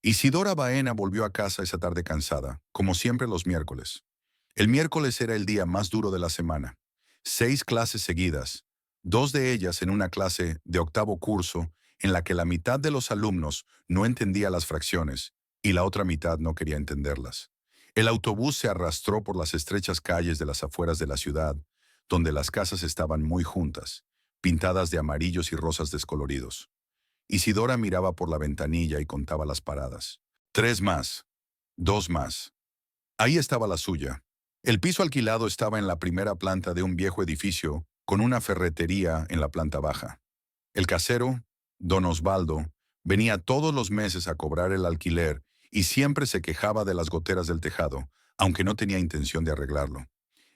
Isidora Baena volvió a casa esa tarde cansada, como siempre los miércoles. El miércoles era el día más duro de la semana. 6 clases seguidas, dos de ellas en una clase de octavo curso en la que la mitad de los alumnos no entendía las fracciones y la otra mitad no quería entenderlas. El autobús se arrastró por las estrechas calles de las afueras de la ciudad, donde las casas estaban muy juntas, pintadas de amarillos y rosas descoloridos. Isidora miraba por la ventanilla y contaba las paradas. 3 más, 2 más. Ahí estaba la suya. El piso alquilado estaba en la primera planta de un viejo edificio con una ferretería en la planta baja. El casero, don Osvaldo, venía todos los meses a cobrar el alquiler y siempre se quejaba de las goteras del tejado, aunque no tenía intención de arreglarlo.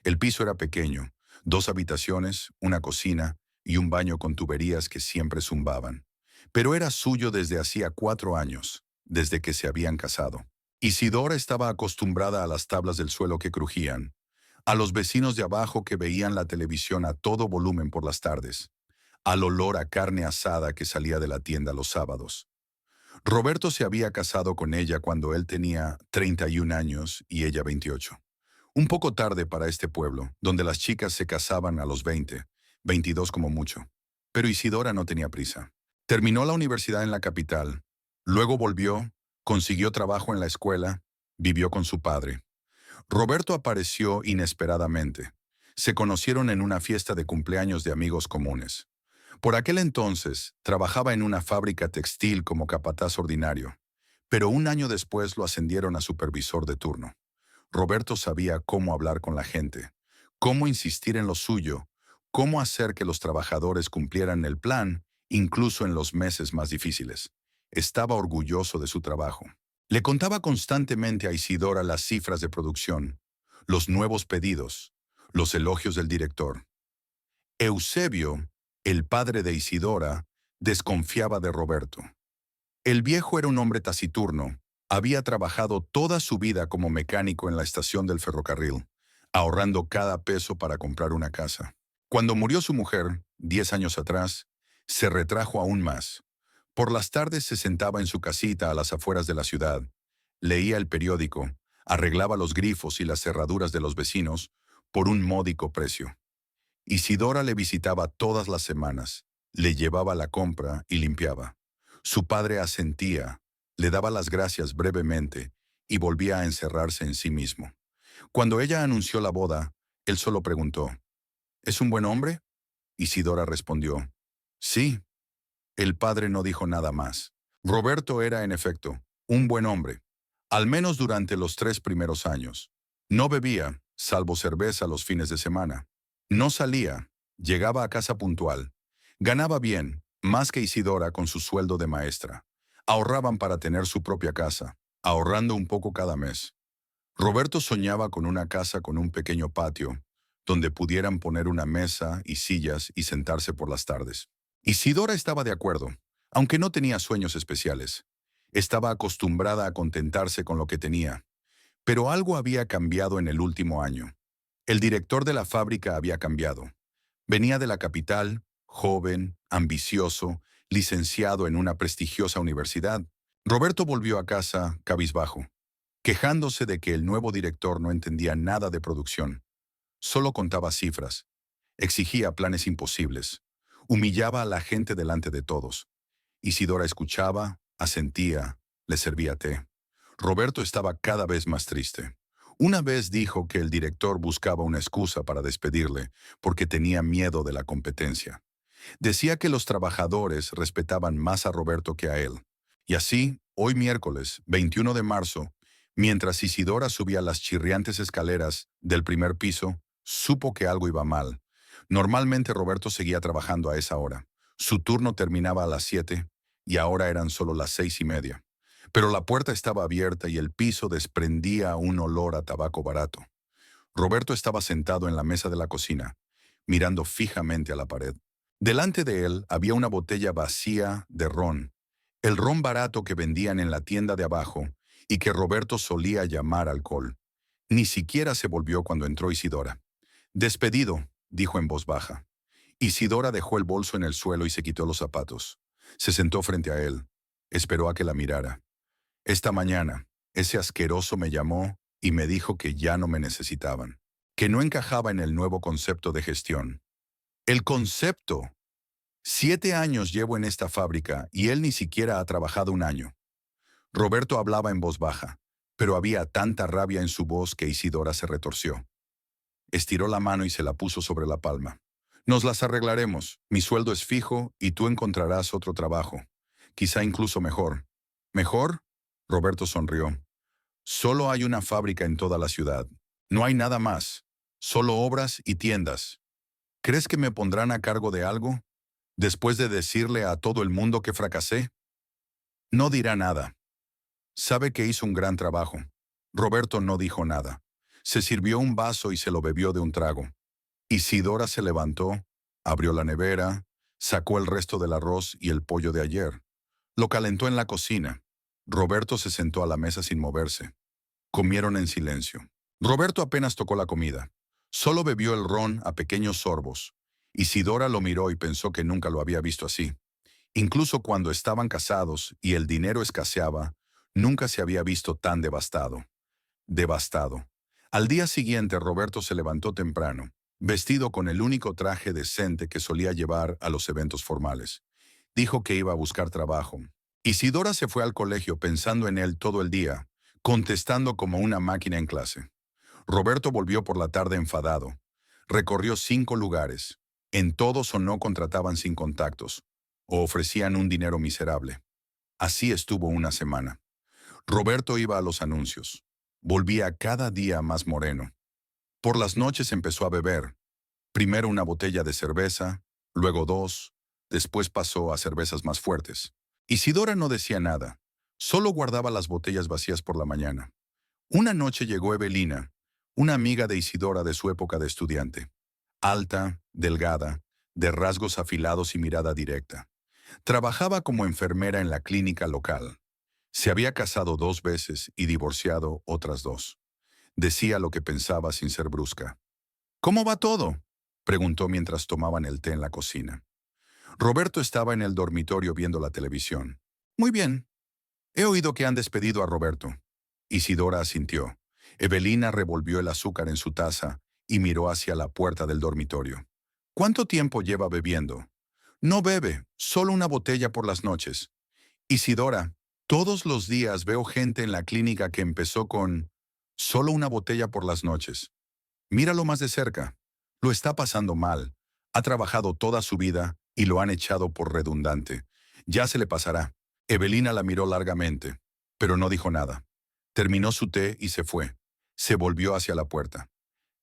El piso era pequeño, 2 habitaciones, una cocina y un baño con tuberías que siempre zumbaban. Pero era suyo desde hacía 4 años, desde que se habían casado. Isidora estaba acostumbrada a las tablas del suelo que crujían, a los vecinos de abajo que veían la televisión a todo volumen por las tardes, al olor a carne asada que salía de la tienda los sábados. Roberto se había casado con ella cuando él tenía 31 años y ella 28. Un poco tarde para este pueblo, donde las chicas se casaban a los 20, 22 como mucho. Pero Isidora no tenía prisa. Terminó la universidad en la capital, luego volvió, consiguió trabajo en la escuela, vivió con su padre. Roberto apareció inesperadamente. Se conocieron en una fiesta de cumpleaños de amigos comunes. Por aquel entonces, trabajaba en una fábrica textil como capataz ordinario, pero un año después lo ascendieron a supervisor de turno. Roberto sabía cómo hablar con la gente, cómo insistir en lo suyo, cómo hacer que los trabajadores cumplieran el plan, incluso en los meses más difíciles. Estaba orgulloso de su trabajo. Le contaba constantemente a Isidora las cifras de producción, los nuevos pedidos, los elogios del director. Eusebio, el padre de Isidora, desconfiaba de Roberto. El viejo era un hombre taciturno. Había trabajado toda su vida como mecánico en la estación del ferrocarril, ahorrando cada peso para comprar una casa. Cuando murió su mujer, 10 años atrás, se retrajo aún más. Por las tardes se sentaba en su casita a las afueras de la ciudad, leía el periódico, arreglaba los grifos y las cerraduras de los vecinos por un módico precio. Isidora le visitaba todas las semanas, le llevaba la compra y limpiaba. Su padre asentía, le daba las gracias brevemente y volvía a encerrarse en sí mismo. Cuando ella anunció la boda, él solo preguntó, ¿es un buen hombre? Isidora respondió, sí. El padre no dijo nada más. Roberto era, en efecto, un buen hombre, al menos durante los 3 primeros años. No bebía, salvo cerveza los fines de semana. No salía, llegaba a casa puntual. Ganaba bien, más que Isidora con su sueldo de maestra. Ahorraban para tener su propia casa, ahorrando un poco cada mes. Roberto soñaba con una casa con un pequeño patio, donde pudieran poner una mesa y sillas y sentarse por las tardes. Isidora estaba de acuerdo, aunque no tenía sueños especiales. Estaba acostumbrada a contentarse con lo que tenía. Pero algo había cambiado en el último año. El director de la fábrica había cambiado. Venía de la capital, joven, ambicioso, licenciado en una prestigiosa universidad. Roberto volvió a casa cabizbajo, quejándose de que el nuevo director no entendía nada de producción. Solo contaba cifras, exigía planes imposibles, humillaba a la gente delante de todos. Isidora escuchaba, asentía, le servía té. Roberto estaba cada vez más triste. Una vez dijo que el director buscaba una excusa para despedirle porque tenía miedo de la competencia. Decía que los trabajadores respetaban más a Roberto que a él. Y así, hoy miércoles, 21 de marzo, mientras Isidora subía las chirriantes escaleras del primer piso, supo que algo iba mal. Normalmente Roberto seguía trabajando a esa hora. Su turno terminaba a las 7 y ahora eran solo las 6:30. Pero la puerta estaba abierta y el piso desprendía un olor a tabaco barato. Roberto estaba sentado en la mesa de la cocina, mirando fijamente a la pared. Delante de él había una botella vacía de ron, el ron barato que vendían en la tienda de abajo y que Roberto solía llamar alcohol. Ni siquiera se volvió cuando entró Isidora. Despedido, dijo en voz baja. Isidora dejó el bolso en el suelo y se quitó los zapatos. Se sentó frente a él. Esperó a que la mirara. Esta mañana, ese asqueroso me llamó y me dijo que ya no me necesitaban, que no encajaba en el nuevo concepto de gestión. El concepto. 7 años llevo en esta fábrica y él ni siquiera ha trabajado un año. Roberto hablaba en voz baja, pero había tanta rabia en su voz que Isidora se retorció. Estiró la mano y se la puso sobre la palma. Nos las arreglaremos. Mi sueldo es fijo y tú encontrarás otro trabajo. Quizá incluso mejor. ¿Mejor? Roberto sonrió. Solo hay una fábrica en toda la ciudad. No hay nada más. Solo obras y tiendas. ¿Crees que me pondrán a cargo de algo? Después de decirle a todo el mundo que fracasé. No dirá nada. Sabe que hizo un gran trabajo. Roberto no dijo nada. Se sirvió un vaso y se lo bebió de un trago. Isidora se levantó, abrió la nevera, sacó el resto del arroz y el pollo de ayer. Lo calentó en la cocina. Roberto se sentó a la mesa sin moverse. Comieron en silencio. Roberto apenas tocó la comida. Solo bebió el ron a pequeños sorbos. Isidora lo miró y pensó que nunca lo había visto así. Incluso cuando estaban casados y el dinero escaseaba, nunca se había visto tan devastado. Devastado. Al día siguiente Roberto se levantó temprano, vestido con el único traje decente que solía llevar a los eventos formales. Dijo que iba a buscar trabajo. Isidora se fue al colegio pensando en él todo el día, contestando como una máquina en clase. Roberto volvió por la tarde enfadado. Recorrió 5 lugares. En todos o no contrataban sin contactos, o ofrecían un dinero miserable. Así estuvo una semana. Roberto iba a los anuncios. Volvía cada día más moreno. Por las noches empezó a beber. Primero una botella de cerveza, luego 2, después pasó a cervezas más fuertes. Isidora no decía nada, solo guardaba las botellas vacías por la mañana. Una noche llegó Evelina, una amiga de Isidora de su época de estudiante. Alta, delgada, de rasgos afilados y mirada directa. Trabajaba como enfermera en la clínica local. Se había casado 2 veces y divorciado otras 2. Decía lo que pensaba sin ser brusca. ¿Cómo va todo?, preguntó mientras tomaban el té en la cocina. Roberto estaba en el dormitorio viendo la televisión. Muy bien. He oído que han despedido a Roberto. Isidora asintió. Evelina revolvió el azúcar en su taza y miró hacia la puerta del dormitorio. ¿Cuánto tiempo lleva bebiendo? No bebe, solo una botella por las noches. Isidora, todos los días veo gente en la clínica que empezó con solo una botella por las noches. Míralo más de cerca. Lo está pasando mal. Ha trabajado toda su vida y lo han echado por redundante. Ya se le pasará. Evelina la miró largamente, pero no dijo nada. Terminó su té y se fue. Se volvió hacia la puerta.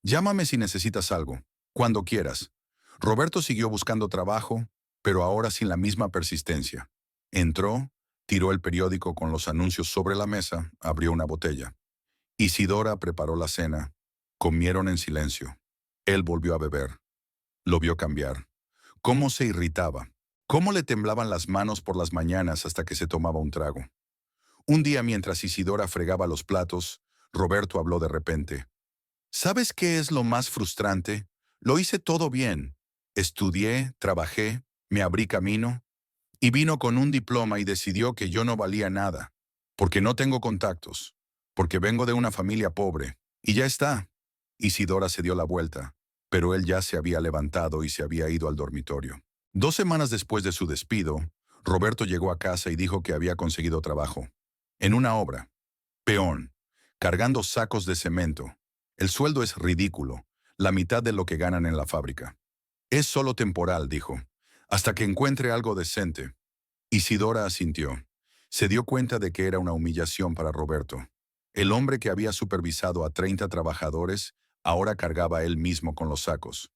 Llámame si necesitas algo, cuando quieras. Roberto siguió buscando trabajo, pero ahora sin la misma persistencia. Entró, tiró el periódico con los anuncios sobre la mesa, abrió una botella. Isidora preparó la cena. Comieron en silencio. Él volvió a beber. Lo vio cambiar. Cómo se irritaba. Cómo le temblaban las manos por las mañanas hasta que se tomaba un trago. Un día mientras Isidora fregaba los platos, Roberto habló de repente. ¿Sabes qué es lo más frustrante? Lo hice todo bien. Estudié, trabajé, me abrí camino, y vino con un diploma y decidió que yo no valía nada, porque no tengo contactos, porque vengo de una familia pobre, y ya está. Isidora se dio la vuelta, pero él ya se había levantado y se había ido al dormitorio. 2 semanas después de su despido, Roberto llegó a casa y dijo que había conseguido trabajo. En una obra. Peón. Cargando sacos de cemento. El sueldo es ridículo, la mitad de lo que ganan en la fábrica. Es solo temporal, dijo, hasta que encuentre algo decente. Isidora asintió. Se dio cuenta de que era una humillación para Roberto. El hombre que había supervisado a 30 trabajadores ahora cargaba él mismo con los sacos.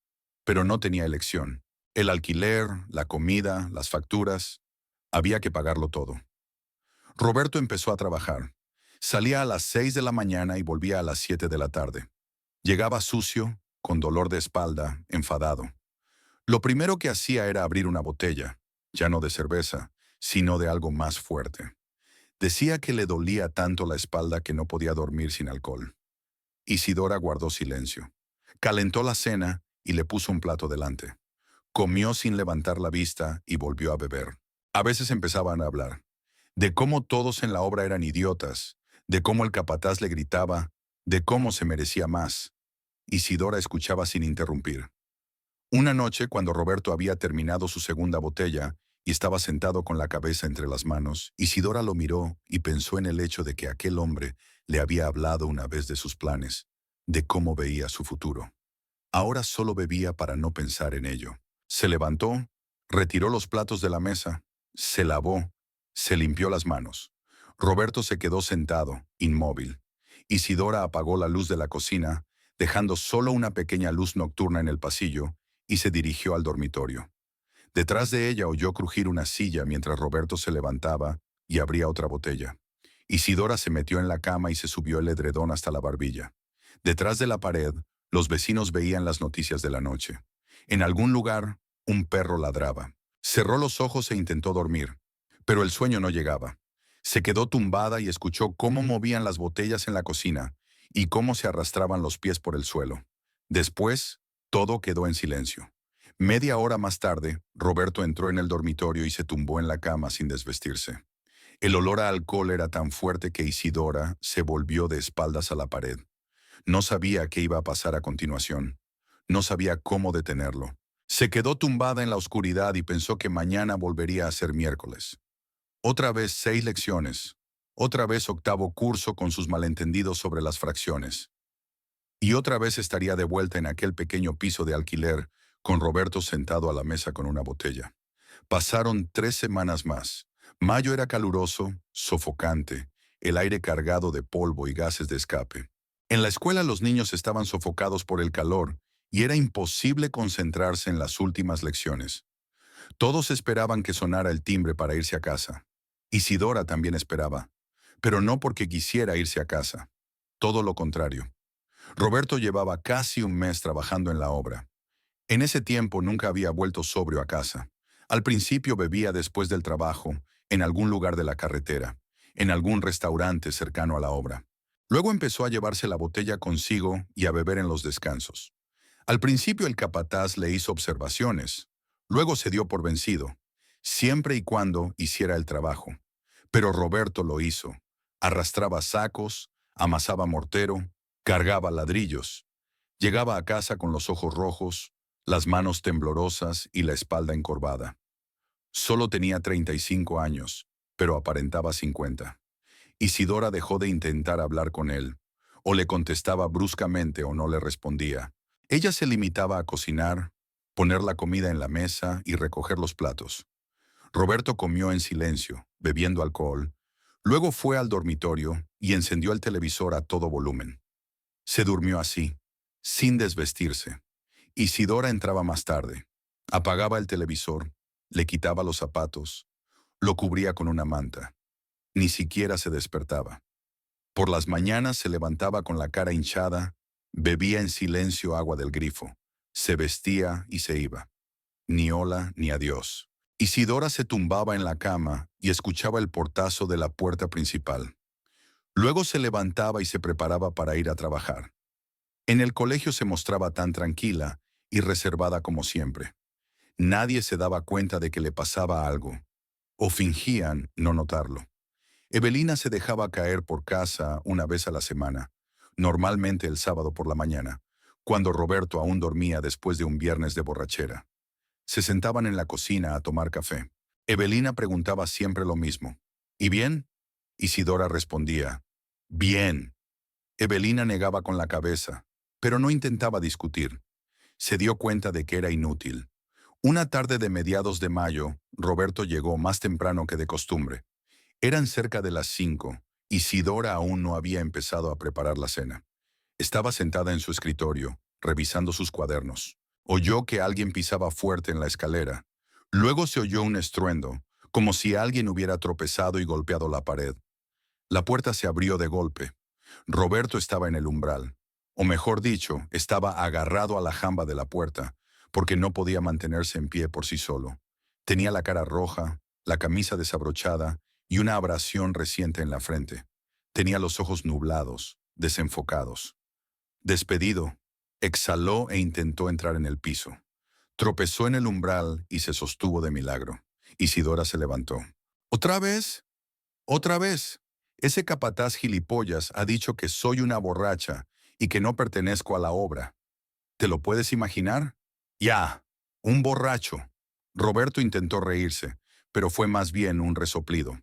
Pero no tenía elección. El alquiler, la comida, las facturas, había que pagarlo todo. Roberto empezó a trabajar. Salía a las 6 de la mañana y volvía a las 7 de la tarde. Llegaba sucio, con dolor de espalda, enfadado. Lo primero que hacía era abrir una botella, ya no de cerveza, sino de algo más fuerte. Decía que le dolía tanto la espalda que no podía dormir sin alcohol. Isidora guardó silencio. Calentó la cena y le puso un plato delante. Comió sin levantar la vista y volvió a beber. A veces empezaban a hablar. de cómo todos en la obra eran idiotas, de cómo el capataz le gritaba, de cómo se merecía más. Isidora escuchaba sin interrumpir. Una noche, cuando Roberto había terminado su segunda botella y estaba sentado con la cabeza entre las manos, Isidora lo miró y pensó en el hecho de que aquel hombre le había hablado una vez de sus planes, de cómo veía su futuro. Ahora solo bebía para no pensar en ello. Se levantó, retiró los platos de la mesa, se lavó, se limpió las manos. Roberto se quedó sentado, inmóvil. Isidora apagó la luz de la cocina, dejando solo una pequeña luz nocturna en el pasillo, y se dirigió al dormitorio. Detrás de ella oyó crujir una silla mientras Roberto se levantaba y abría otra botella. Isidora se metió en la cama y se subió el edredón hasta la barbilla. Detrás de la pared, los vecinos veían las noticias de la noche. En algún lugar, un perro ladraba. Cerró los ojos e intentó dormir, pero el sueño no llegaba. Se quedó tumbada y escuchó cómo movían las botellas en la cocina y cómo se arrastraban los pies por el suelo. Después, todo quedó en silencio. Media hora más tarde, Roberto entró en el dormitorio y se tumbó en la cama sin desvestirse. El olor a alcohol era tan fuerte que Isidora se volvió de espaldas a la pared. No sabía qué iba a pasar a continuación. No sabía cómo detenerlo. Se quedó tumbada en la oscuridad y pensó que mañana volvería a ser miércoles. Otra vez 6 lecciones. Otra vez octavo curso con sus malentendidos sobre las fracciones. Y otra vez estaría de vuelta en aquel pequeño piso de alquiler, con Roberto sentado a la mesa con una botella. Pasaron 3 semanas más. Mayo era caluroso, sofocante, el aire cargado de polvo y gases de escape. En la escuela los niños estaban sofocados por el calor y era imposible concentrarse en las últimas lecciones. Todos esperaban que sonara el timbre para irse a casa. Isidora también esperaba, pero no porque quisiera irse a casa. Todo lo contrario. Roberto llevaba casi un mes trabajando en la obra. En ese tiempo nunca había vuelto sobrio a casa. Al principio bebía después del trabajo, en algún lugar de la carretera, en algún restaurante cercano a la obra. Luego empezó a llevarse la botella consigo y a beber en los descansos. Al principio el capataz le hizo observaciones, luego se dio por vencido, siempre y cuando hiciera el trabajo. Pero Roberto lo hizo. Arrastraba sacos, amasaba mortero, cargaba ladrillos. Llegaba a casa con los ojos rojos, las manos temblorosas y la espalda encorvada. Solo tenía 35 años, pero aparentaba 50. Isidora dejó de intentar hablar con él, o le contestaba bruscamente o no le respondía. Ella se limitaba a cocinar, poner la comida en la mesa y recoger los platos. Roberto comió en silencio, bebiendo alcohol. Luego fue al dormitorio y encendió el televisor a todo volumen. Se durmió así, sin desvestirse. Isidora entraba más tarde. Apagaba el televisor, le quitaba los zapatos, lo cubría con una manta. Ni siquiera se despertaba. Por las mañanas se levantaba con la cara hinchada, bebía en silencio agua del grifo, se vestía y se iba. Ni hola ni adiós. Isidora se tumbaba en la cama y escuchaba el portazo de la puerta principal. Luego se levantaba y se preparaba para ir a trabajar. En el colegio se mostraba tan tranquila y reservada como siempre. Nadie se daba cuenta de que le pasaba algo, o fingían no notarlo. Evelina se dejaba caer por casa una vez a la semana, normalmente el sábado por la mañana, cuando Roberto aún dormía después de un viernes de borrachera. Se sentaban en la cocina a tomar café. Evelina preguntaba siempre lo mismo. ¿Y bien? Isidora respondía, bien. Evelina negaba con la cabeza, pero no intentaba discutir. Se dio cuenta de que era inútil. Una tarde de mediados de mayo, Roberto llegó más temprano que de costumbre. Eran cerca de las 5. Isidora aún no había empezado a preparar la cena. Estaba sentada en su escritorio, revisando sus cuadernos. Oyó que alguien pisaba fuerte en la escalera. Luego se oyó un estruendo, como si alguien hubiera tropezado y golpeado la pared. La puerta se abrió de golpe. Roberto estaba en el umbral. O mejor dicho, estaba agarrado a la jamba de la puerta, porque no podía mantenerse en pie por sí solo. Tenía la cara roja, la camisa desabrochada y una abrasión reciente en la frente. Tenía los ojos nublados, desenfocados. Despedido, exhaló e intentó entrar en el piso. Tropezó en el umbral y se sostuvo de milagro. Isidora se levantó. ¿Otra vez? Otra vez, ese capataz gilipollas ha dicho que soy una borracha y que no pertenezco a la obra. ¿Te lo puedes imaginar? Ya, un borracho. Roberto intentó reírse, pero fue más bien un resoplido.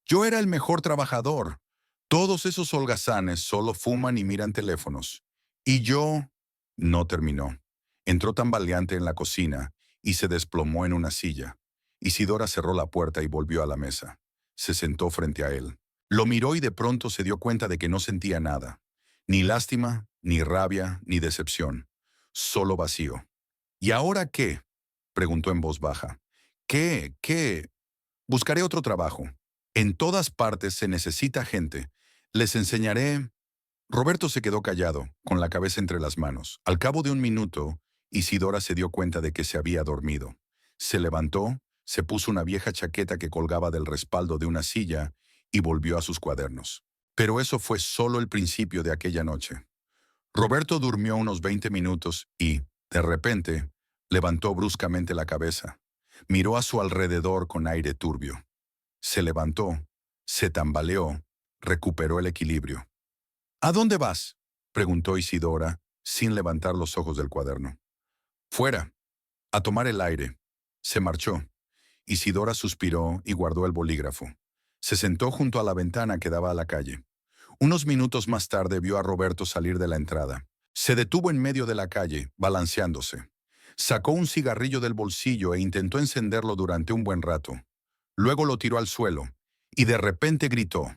Yo era el mejor trabajador. Todos esos holgazanes solo fuman y miran teléfonos. Y yo... No terminó. Entró tambaleante en la cocina y se desplomó en una silla. Isidora cerró la puerta y volvió a la mesa. Se sentó frente a él. Lo miró y de pronto se dio cuenta de que no sentía nada. Ni lástima, ni rabia, ni decepción. Solo vacío. ¿Y ahora qué? Preguntó en voz baja. ¿Qué? ¿Qué? Buscaré otro trabajo. En todas partes se necesita gente. Les enseñaré... Roberto se quedó callado, con la cabeza entre las manos. Al cabo de un minuto, Isidora se dio cuenta de que se había dormido. Se levantó, se puso una vieja chaqueta que colgaba del respaldo de una silla y volvió a sus cuadernos. Pero eso fue solo el principio de aquella noche. Roberto durmió unos 20 minutos y, de repente, levantó bruscamente la cabeza. Miró a su alrededor con aire turbio. Se levantó, se tambaleó, recuperó el equilibrio. ¿A dónde vas? Preguntó Isidora, sin levantar los ojos del cuaderno. Fuera, a tomar el aire. Se marchó. Isidora suspiró y guardó el bolígrafo. Se sentó junto a la ventana que daba a la calle. Unos minutos más tarde vio a Roberto salir de la entrada. Se detuvo en medio de la calle, balanceándose. Sacó un cigarrillo del bolsillo e intentó encenderlo durante un buen rato. Luego lo tiró al suelo, y de repente gritó,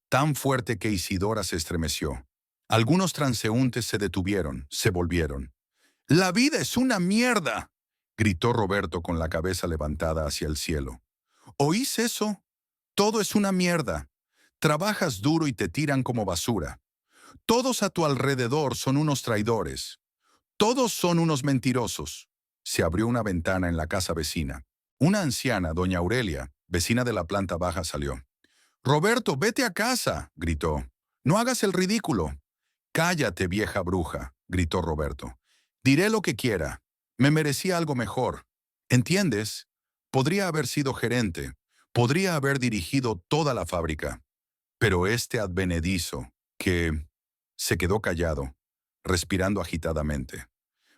tan fuerte que Isidora se estremeció. Algunos transeúntes se detuvieron, se volvieron. «¡La vida es una mierda!», gritó Roberto con la cabeza levantada hacia el cielo. «¿Oís eso? Todo es una mierda. Trabajas duro y te tiran como basura. Todos a tu alrededor son unos traidores. Todos son unos mentirosos». Se abrió una ventana en la casa vecina. Una anciana, doña Aurelia, vecina de la planta baja, salió. «Roberto, vete a casa», gritó. «No hagas el ridículo». «Cállate, vieja bruja», gritó Roberto. «Diré lo que quiera. Me merecía algo mejor. ¿Entiendes? Podría haber sido gerente. Podría haber dirigido toda la fábrica. Pero este advenedizo, que...» Se quedó callado, respirando agitadamente.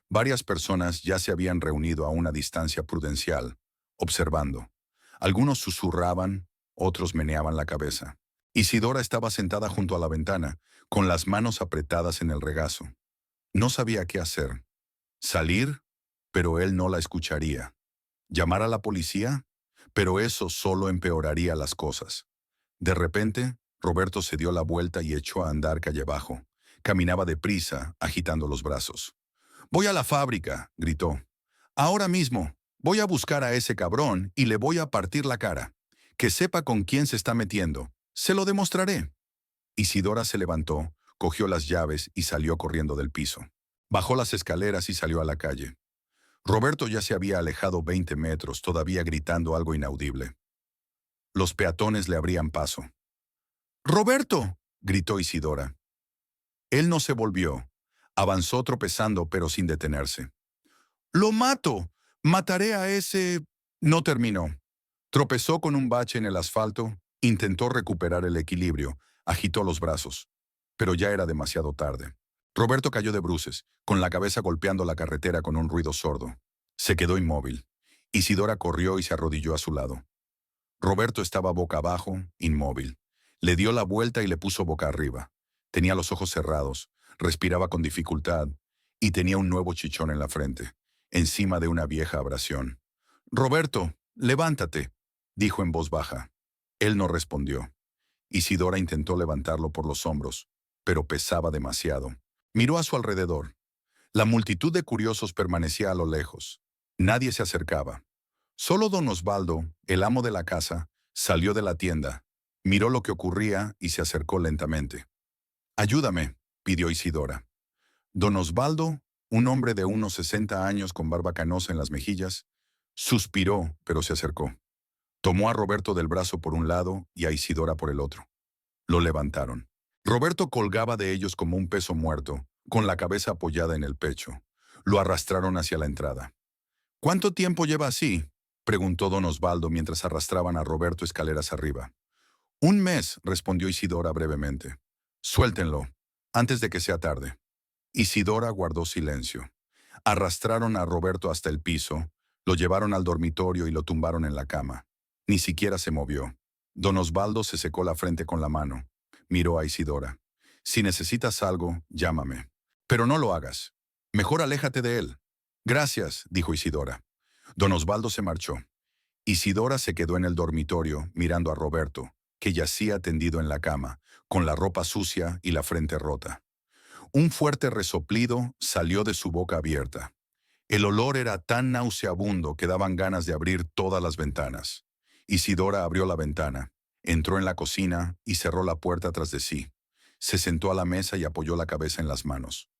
Varias personas ya se habían reunido a una distancia prudencial, observando. Algunos susurraban, otros meneaban la cabeza. Isidora estaba sentada junto a la ventana, con las manos apretadas en el regazo. No sabía qué hacer. Salir, pero él no la escucharía. Llamar a la policía, pero eso solo empeoraría las cosas. De repente, Roberto se dio la vuelta y echó a andar calle abajo. Caminaba deprisa, agitando los brazos. «Voy a la fábrica», gritó. «Ahora mismo. Voy a buscar a ese cabrón y le voy a partir la cara. Que sepa con quién se está metiendo. Se lo demostraré». Isidora se levantó, cogió las llaves y salió corriendo del piso. Bajó las escaleras y salió a la calle. Roberto ya se había alejado 20 metros, todavía gritando algo inaudible. Los peatones le abrían paso. «¡Roberto!», gritó Isidora. Él no se volvió. Avanzó tropezando, pero sin detenerse. «¡Lo mato! ¡Mataré a ese...!». No terminó. Tropezó con un bache en el asfalto, intentó recuperar el equilibrio, agitó los brazos. Pero ya era demasiado tarde. Roberto cayó de bruces, con la cabeza golpeando la carretera con un ruido sordo. Se quedó inmóvil. Isidora corrió y se arrodilló a su lado. Roberto estaba boca abajo, inmóvil. Le dio la vuelta y le puso boca arriba. Tenía los ojos cerrados, respiraba con dificultad y tenía un nuevo chichón en la frente, encima de una vieja abrasión. «Roberto, levántate», dijo en voz baja. Él no respondió. Isidora intentó levantarlo por los hombros, pero pesaba demasiado. Miró a su alrededor. La multitud de curiosos permanecía a lo lejos. Nadie se acercaba. Solo don Osvaldo, el amo de la casa, salió de la tienda, miró lo que ocurría y se acercó lentamente. «Ayúdame», pidió Isidora. Don Osvaldo, un hombre de unos 60 años con barba canosa en las mejillas, suspiró, pero se acercó. Tomó a Roberto del brazo por un lado y a Isidora por el otro. Lo levantaron. Roberto colgaba de ellos como un peso muerto, con la cabeza apoyada en el pecho. Lo arrastraron hacia la entrada. «¿Cuánto tiempo lleva así?», preguntó don Osvaldo mientras arrastraban a Roberto escaleras arriba. Un mes, respondió Isidora brevemente. Suéltenlo, antes de que sea tarde. Isidora guardó silencio. Arrastraron a Roberto hasta el piso, lo llevaron al dormitorio y lo tumbaron en la cama. Ni siquiera se movió. Don Osvaldo se secó la frente con la mano. Miró a Isidora. Si necesitas algo, llámame. Pero no lo hagas. Mejor aléjate de él. Gracias, dijo Isidora. Don Osvaldo se marchó. Isidora se quedó en el dormitorio mirando a Roberto, que yacía tendido en la cama, con la ropa sucia y la frente rota. Un fuerte resoplido salió de su boca abierta. El olor era tan nauseabundo que daban ganas de abrir todas las ventanas. Isidora abrió la ventana, entró en la cocina y cerró la puerta tras de sí. Se sentó a la mesa y apoyó la cabeza en las manos.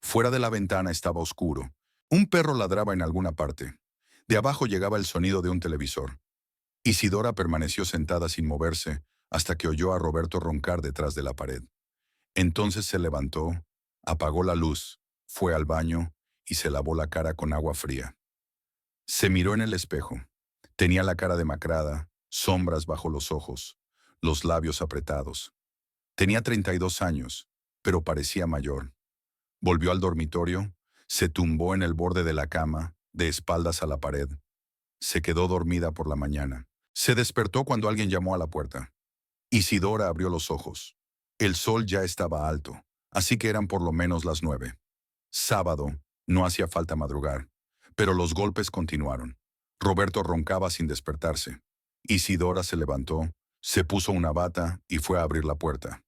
Fuera de la ventana estaba oscuro. Un perro ladraba en alguna parte. De abajo llegaba el sonido de un televisor. Isidora permaneció sentada sin moverse hasta que oyó a Roberto roncar detrás de la pared. Entonces se levantó, apagó la luz, fue al baño y se lavó la cara con agua fría. Se miró en el espejo. Tenía la cara demacrada, sombras bajo los ojos, los labios apretados. Tenía 32 años, pero parecía mayor. Volvió al dormitorio, se tumbó en el borde de la cama, de espaldas a la pared. Se quedó dormida por la mañana. Se despertó cuando alguien llamó a la puerta. Isidora abrió los ojos. El sol ya estaba alto, así que eran por lo menos las 9. Sábado, no hacía falta madrugar, pero los golpes continuaron. Roberto roncaba sin despertarse. Isidora se levantó, se puso una bata y fue a abrir la puerta.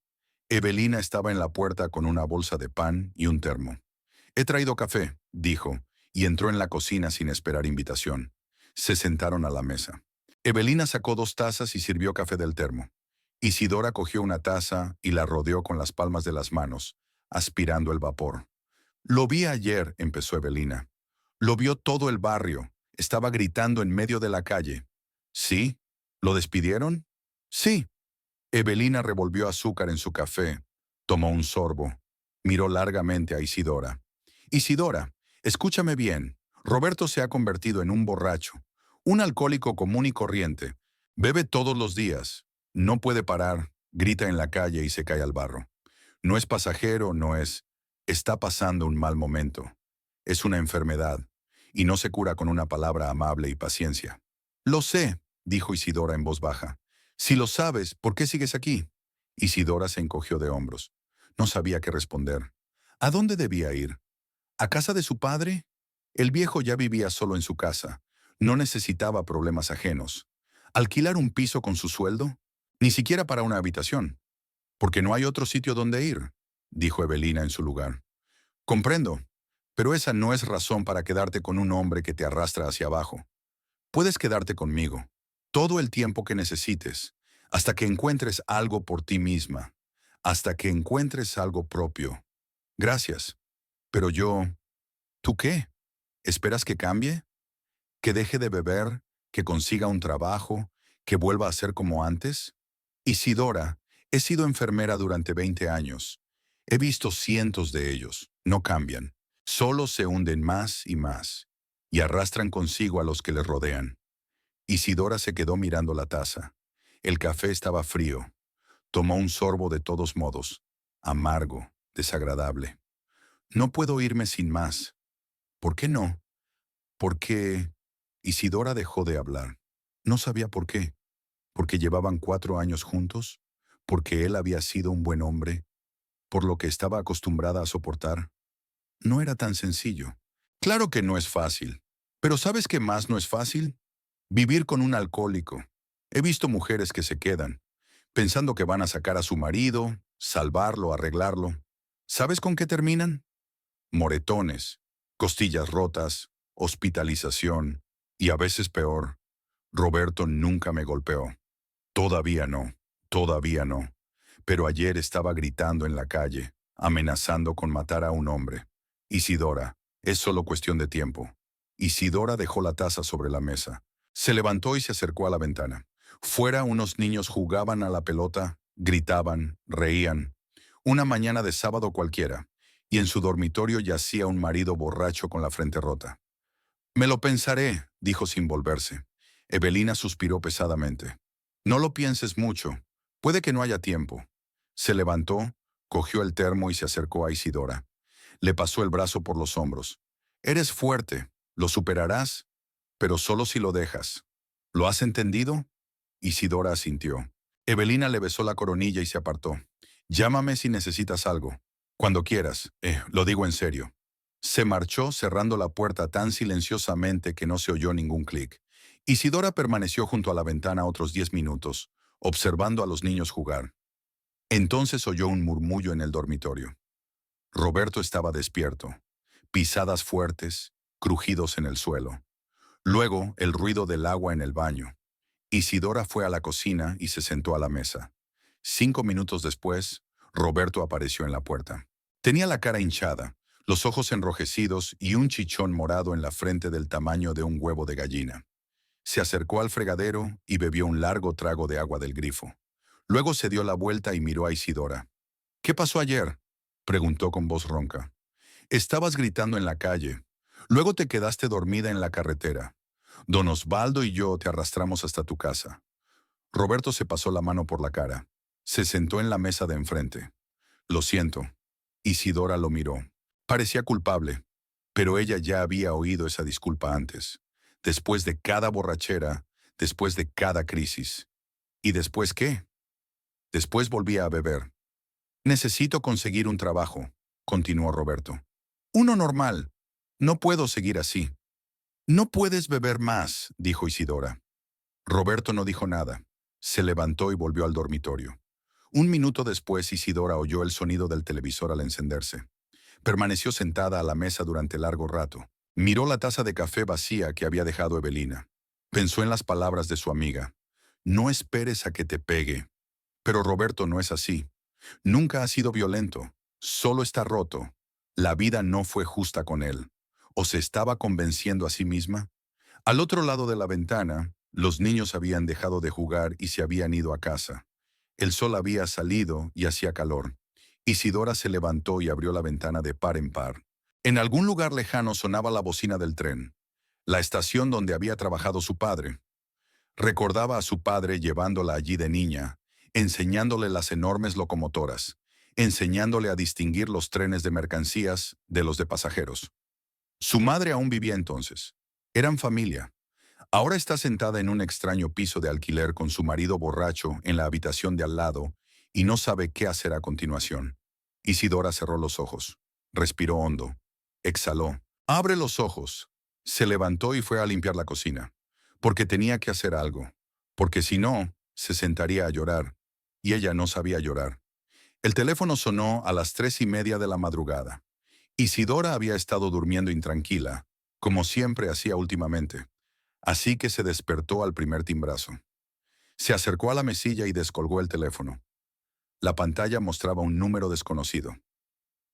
Evelina estaba en la puerta con una bolsa de pan y un termo. «He traído café», dijo, y entró en la cocina sin esperar invitación. Se sentaron a la mesa. Evelina sacó 2 tazas y sirvió café del termo. Isidora cogió una taza y la rodeó con las palmas de las manos, aspirando el vapor. «Lo vi ayer», empezó Evelina. «Lo vio todo el barrio. Estaba gritando en medio de la calle». «¿Sí? ¿Lo despidieron?» «Sí». Evelina revolvió azúcar en su café, tomó un sorbo, miró largamente a Isidora. «Isidora, escúchame bien. Roberto se ha convertido en un borracho, un alcohólico común y corriente. Bebe todos los días. No puede parar, grita en la calle y se cae al barro. No es pasajero, no es... Está pasando un mal momento. Es una enfermedad, y no se cura con una palabra amable y paciencia». «Lo sé», dijo Isidora en voz baja. «Si lo sabes, ¿por qué sigues aquí?» Isidora se encogió de hombros. No sabía qué responder. ¿A dónde debía ir? ¿A casa de su padre? El viejo ya vivía solo en su casa. No necesitaba problemas ajenos. ¿Alquilar un piso con su sueldo? Ni siquiera para una habitación. «Porque no hay otro sitio donde ir», dijo Evelina en su lugar. «Comprendo, pero esa no es razón para quedarte con un hombre que te arrastra hacia abajo. Puedes quedarte conmigo, todo el tiempo que necesites, hasta que encuentres algo por ti misma, hasta que encuentres algo propio. Gracias. Pero yo... ¿Tú qué? ¿Esperas que cambie? ¿Que deje de beber? ¿Que consiga un trabajo? ¿Que vuelva a ser como antes? Isidora, he sido enfermera durante 20 años. He visto cientos de ellos. No cambian. Solo se hunden más y más, y arrastran consigo a los que les rodean». Isidora se quedó mirando la taza. El café estaba frío. Tomó un sorbo de todos modos. Amargo, desagradable. «No puedo irme sin más». «¿Por qué no?» «Porque...» Isidora dejó de hablar. No sabía por qué. ¿Porque llevaban 4 años juntos? ¿Porque él había sido un buen hombre? ¿Por lo que estaba acostumbrada a soportar? No era tan sencillo. Claro que no es fácil. Pero ¿sabes qué más no es fácil? Vivir con un alcohólico. He visto mujeres que se quedan, pensando que van a sacar a su marido, salvarlo, arreglarlo. ¿Sabes con qué terminan? Moretones, costillas rotas, hospitalización y a veces peor. Roberto nunca me golpeó. Todavía no, todavía no. Pero ayer estaba gritando en la calle, amenazando con matar a un hombre. Isidora, es solo cuestión de tiempo. Isidora dejó la taza sobre la mesa. Se levantó y se acercó a la ventana. Fuera unos niños jugaban a la pelota, gritaban, reían. Una mañana de sábado cualquiera, y en su dormitorio yacía un marido borracho con la frente rota. «Me lo pensaré», dijo sin volverse. Evelina suspiró pesadamente. «No lo pienses mucho. Puede que no haya tiempo. Se levantó, cogió el termo y se acercó a Isidora. Le pasó el brazo por los hombros. Eres fuerte, lo superarás, pero solo si lo dejas. ¿Lo has entendido? Isidora asintió. Evelina le besó la coronilla y se apartó. Llámame si necesitas algo. Cuando quieras. Lo digo en serio. Se marchó cerrando la puerta tan silenciosamente que no se oyó ningún clic. Isidora permaneció junto a la ventana otros 10 minutos, observando a los niños jugar. Entonces oyó un murmullo en el dormitorio. Roberto estaba despierto. Pisadas fuertes, crujidos en el suelo. Luego, el ruido del agua en el baño. Isidora fue a la cocina y se sentó a la mesa. 5 minutos después, Roberto apareció en la puerta. Tenía la cara hinchada, los ojos enrojecidos y un chichón morado en la frente del tamaño de un huevo de gallina. Se acercó al fregadero y bebió un largo trago de agua del grifo. Luego se dio la vuelta y miró a Isidora. ¿Qué pasó ayer?, preguntó con voz ronca. Estabas gritando en la calle. Luego te quedaste dormida en la carretera. Don Osvaldo y yo te arrastramos hasta tu casa. Roberto se pasó la mano por la cara. Se sentó en la mesa de enfrente. Lo siento. Isidora lo miró. Parecía culpable, pero ella ya había oído esa disculpa antes. Después de cada borrachera, después de cada crisis. ¿Y después qué? Después volvía a beber. Necesito conseguir un trabajo, continuó Roberto. Uno normal. No puedo seguir así. No puedes beber más, dijo Isidora. Roberto no dijo nada. Se levantó y volvió al dormitorio. 1 minuto después, Isidora oyó el sonido del televisor al encenderse. Permaneció sentada a la mesa durante largo rato. Miró la taza de café vacía que había dejado Evelina. Pensó en las palabras de su amiga. No esperes a que te pegue. Pero Roberto no es así. Nunca ha sido violento. Solo está roto. La vida no fue justa con él. ¿O se estaba convenciendo a sí misma? Al otro lado de la ventana, los niños habían dejado de jugar y se habían ido a casa. El sol había salido y hacía calor. Isidora se levantó y abrió la ventana de par en par. En algún lugar lejano sonaba la bocina del tren, la estación donde había trabajado su padre. Recordaba a su padre llevándola allí de niña, enseñándole las enormes locomotoras, enseñándole a distinguir los trenes de mercancías de los de pasajeros. Su madre aún vivía entonces. Eran familia. Ahora está sentada en un extraño piso de alquiler con su marido borracho en la habitación de al lado y no sabe qué hacer a continuación. Isidora cerró los ojos. Respiró hondo. Exhaló. Abre los ojos. Se levantó y fue a limpiar la cocina. Porque tenía que hacer algo. Porque si no, se sentaría a llorar. Y ella no sabía llorar. El teléfono sonó a las 3:30 de la madrugada. Isidora había estado durmiendo intranquila, como siempre hacía últimamente. Así que se despertó al primer timbrazo. Se acercó a la mesilla y descolgó el teléfono. La pantalla mostraba un número desconocido.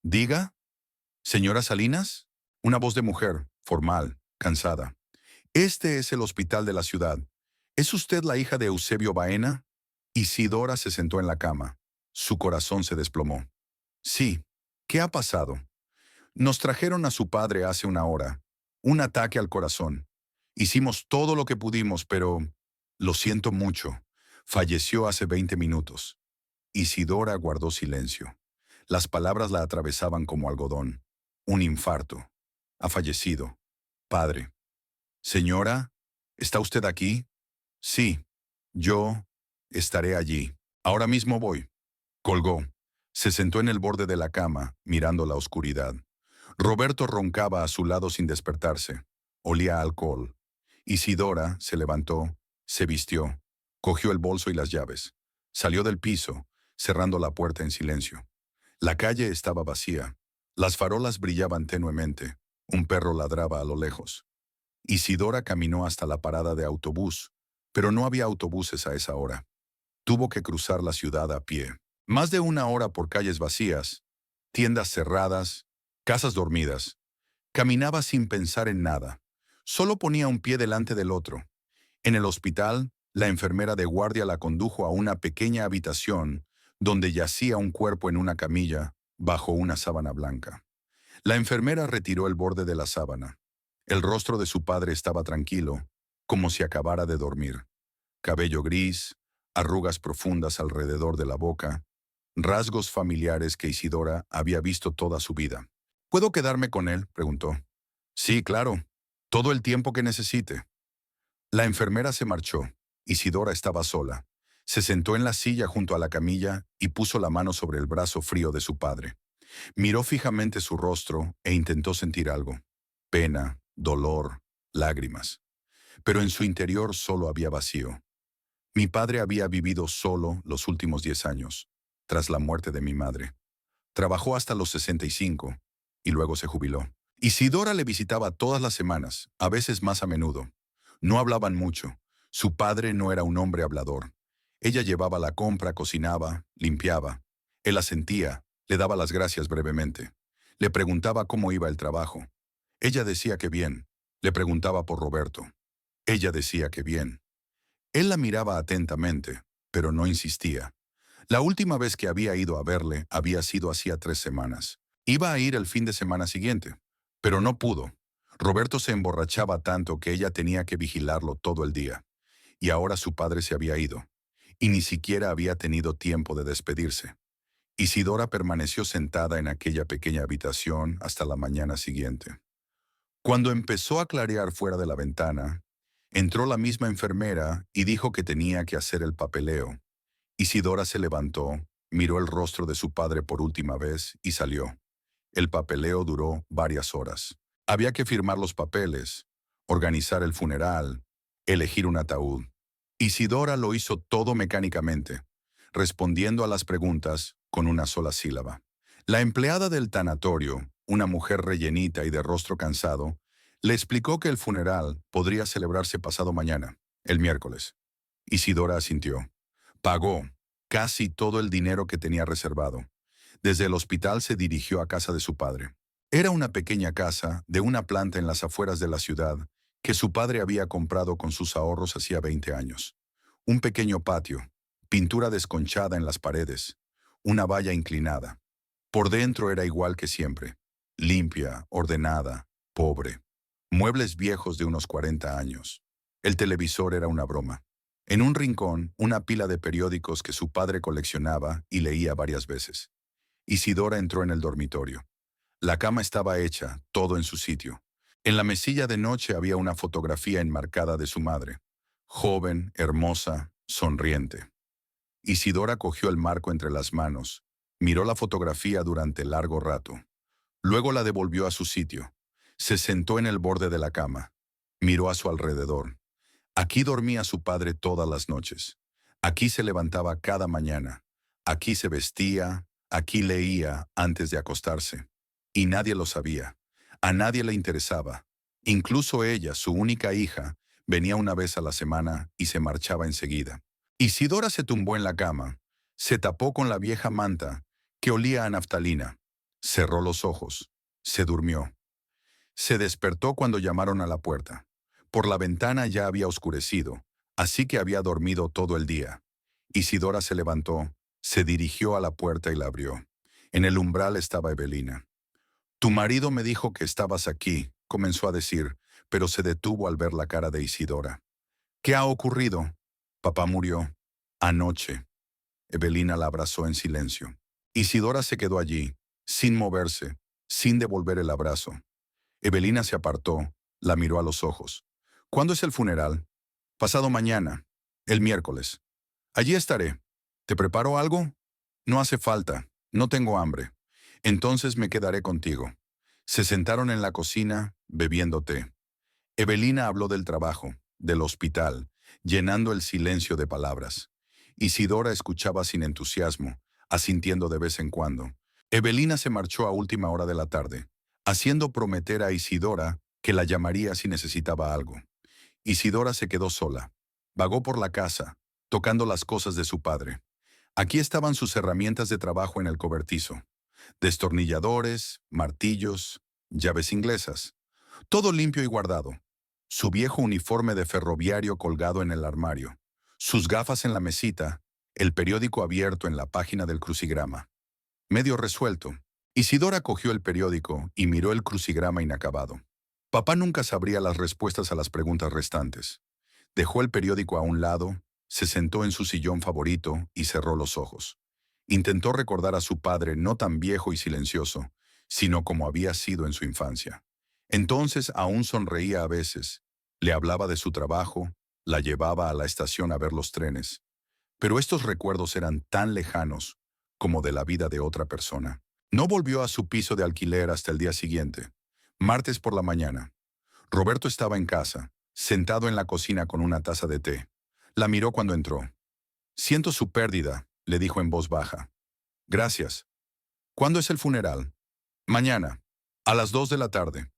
Diga, señora Salinas, una voz de mujer, formal, cansada. Este es el hospital de la ciudad. ¿Es usted la hija de Eusebio Baena? Isidora se sentó en la cama. Su corazón se desplomó. Sí. ¿Qué ha pasado? Nos trajeron a su padre hace una hora. Un ataque al corazón. Hicimos todo lo que pudimos, pero... Lo siento mucho. Falleció hace 20 minutos. Isidora guardó silencio. Las palabras la atravesaban como algodón. Un infarto. Ha fallecido. Padre. Señora, ¿está usted aquí? Sí. Yo estaré allí. Ahora mismo voy. Colgó. Se sentó en el borde de la cama, mirando la oscuridad. Roberto roncaba a su lado sin despertarse. Olía a alcohol. Isidora se levantó, se vistió, cogió el bolso y las llaves. Salió del piso, cerrando la puerta en silencio. La calle estaba vacía. Las farolas brillaban tenuemente. Un perro ladraba a lo lejos. Isidora caminó hasta la parada de autobús, pero no había autobuses a esa hora. Tuvo que cruzar la ciudad a pie. Más de una hora por calles vacías, tiendas cerradas, casas dormidas. Caminaba sin pensar en nada. Solo ponía un pie delante del otro. En el hospital, la enfermera de guardia la condujo a una pequeña habitación donde yacía un cuerpo en una camilla bajo una sábana blanca. La enfermera retiró el borde de la sábana. El rostro de su padre estaba tranquilo, como si acabara de dormir. Cabello gris, arrugas profundas alrededor de la boca, rasgos familiares que Isidora había visto toda su vida. ¿Puedo quedarme con él?, preguntó. Sí, claro, todo el tiempo que necesite. La enfermera se marchó. Isidora estaba sola. Se sentó en la silla junto a la camilla y puso la mano sobre el brazo frío de su padre. Miró fijamente su rostro e intentó sentir algo. Pena, dolor, lágrimas. Pero en su interior solo había vacío. Mi padre había vivido solo los últimos 10 años, tras la muerte de mi madre. Trabajó hasta los 65 y luego se jubiló. Isidora le visitaba todas las semanas, a veces más a menudo. No hablaban mucho. Su padre no era un hombre hablador. Ella llevaba la compra, cocinaba, limpiaba. Él asentía, le daba las gracias brevemente. Le preguntaba cómo iba el trabajo. Ella decía que bien. Le preguntaba por Roberto. Ella decía que bien. Él la miraba atentamente, pero no insistía. La última vez que había ido a verle había sido hacía 3 semanas. Iba a ir el fin de semana siguiente, pero no pudo. Roberto se emborrachaba tanto que ella tenía que vigilarlo todo el día. Y ahora su padre se había ido, y ni siquiera había tenido tiempo de despedirse. Isidora permaneció sentada en aquella pequeña habitación hasta la mañana siguiente. Cuando empezó a clarear fuera de la ventana, entró la misma enfermera y dijo que tenía que hacer el papeleo. Isidora se levantó, miró el rostro de su padre por última vez y salió. El papeleo duró varias horas. Había que firmar los papeles, organizar el funeral, elegir un ataúd. Isidora lo hizo todo mecánicamente, respondiendo a las preguntas con una sola sílaba. La empleada del tanatorio, una mujer rellenita y de rostro cansado, le explicó que el funeral podría celebrarse pasado mañana, el miércoles. Isidora asintió. Pagó casi todo el dinero que tenía reservado. Desde el hospital se dirigió a casa de su padre. Era una pequeña casa de una planta en las afueras de la ciudad que su padre había comprado con sus ahorros hacía 20 años. Un pequeño patio, pintura desconchada en las paredes, una valla inclinada. Por dentro era igual que siempre, limpia, ordenada, pobre. Muebles viejos de unos 40 años. El televisor era una broma. En un rincón, una pila de periódicos que su padre coleccionaba y leía varias veces. Isidora entró en el dormitorio. La cama estaba hecha, todo en su sitio. En la mesilla de noche había una fotografía enmarcada de su madre. Joven, hermosa, sonriente. Isidora cogió el marco entre las manos, miró la fotografía durante largo rato. Luego la devolvió a su sitio. Se sentó en el borde de la cama. Miró a su alrededor. Aquí dormía su padre todas las noches. Aquí se levantaba cada mañana. Aquí se vestía, aquí leía antes de acostarse. Y nadie lo sabía. A nadie le interesaba. Incluso ella, su única hija, venía una vez a la semana y se marchaba enseguida. Isidora se tumbó en la cama, se tapó con la vieja manta que olía a naftalina. Cerró los ojos. Se durmió. Se despertó cuando llamaron a la puerta. Por la ventana ya había oscurecido, así que había dormido todo el día. Isidora se levantó, se dirigió a la puerta y la abrió. En el umbral estaba Evelina. «Tu marido me dijo que estabas aquí», comenzó a decir, pero se detuvo al ver la cara de Isidora. «¿Qué ha ocurrido?» «Papá murió. Anoche». Evelina la abrazó en silencio. Isidora se quedó allí, sin moverse, sin devolver el abrazo. Evelina se apartó, la miró a los ojos. «¿Cuándo es el funeral?» «Pasado mañana, el miércoles». «Allí estaré. ¿Te preparo algo?» «No hace falta. No tengo hambre». «Entonces me quedaré contigo». Se sentaron en la cocina, bebiendo té. Evelina habló del trabajo, del hospital, llenando el silencio de palabras. Isidora escuchaba sin entusiasmo, asintiendo de vez en cuando. Evelina se marchó a última hora de la tarde, haciendo prometer a Isidora que la llamaría si necesitaba algo. Isidora se quedó sola. Vagó por la casa, tocando las cosas de su padre. Aquí estaban sus herramientas de trabajo en el cobertizo. Destornilladores, martillos, llaves inglesas. Todo limpio y guardado. Su viejo uniforme de ferroviario colgado en el armario. Sus gafas en la mesita, el periódico abierto en la página del crucigrama. Medio resuelto, Isidora cogió el periódico y miró el crucigrama inacabado. Papá nunca sabría las respuestas a las preguntas restantes. Dejó el periódico a un lado Se sentó en su sillón favorito y cerró los ojos. Intentó recordar a su padre no tan viejo y silencioso, sino como había sido en su infancia. Entonces aún sonreía a veces, le hablaba de su trabajo, la llevaba a la estación a ver los trenes. Pero estos recuerdos eran tan lejanos como de la vida de otra persona. No volvió a su piso de alquiler hasta el día siguiente, martes por la mañana. Roberto estaba en casa, sentado en la cocina con una taza de té. La miró cuando entró. «Siento su pérdida», le dijo en voz baja. «Gracias. ¿Cuándo es el funeral?» «Mañana, a las 2 de la tarde».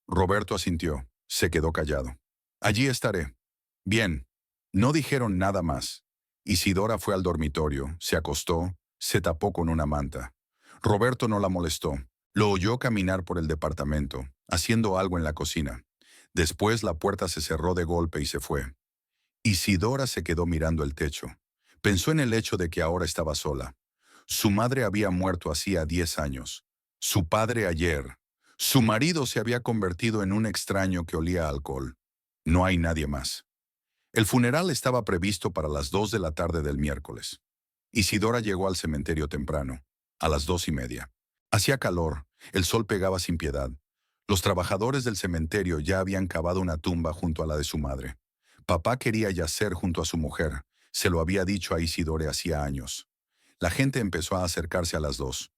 Roberto asintió. Se quedó callado. «Allí estaré». «Bien». No dijeron nada más. Isidora fue al dormitorio, se acostó, se tapó con una manta. Roberto no la molestó. Lo oyó caminar por el departamento, haciendo algo en la cocina. Después la puerta se cerró de golpe y se fue. Isidora se quedó mirando el techo. Pensó en el hecho de que ahora estaba sola. Su madre había muerto hacía 10 años. Su padre ayer. Su marido se había convertido en un extraño que olía a alcohol. No hay nadie más. El funeral estaba previsto para las 2 de la tarde del miércoles. Isidora llegó al cementerio temprano, a las 2:30. Hacía calor, el sol pegaba sin piedad. Los trabajadores del cementerio ya habían cavado una tumba junto a la de su madre. Papá quería yacer junto a su mujer, se lo había dicho a Isidore hacía años. La gente empezó a acercarse a las 2.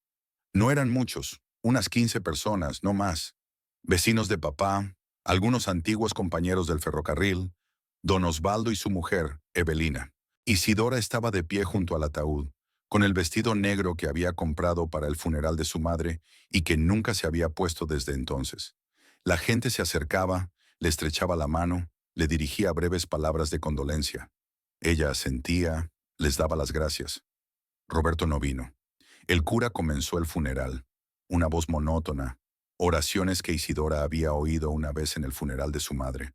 No eran muchos, unas 15 personas, no más. Vecinos de papá, algunos antiguos compañeros del ferrocarril, don Osvaldo y su mujer, Evelina. Isidora estaba de pie junto al ataúd, con el vestido negro que había comprado para el funeral de su madre y que nunca se había puesto desde entonces. La gente se acercaba, le estrechaba la mano, le dirigía breves palabras de condolencia. Ella asentía, les daba las gracias. Roberto no vino. El cura comenzó el funeral. Una voz monótona, oraciones que Isidora había oído una vez en el funeral de su madre.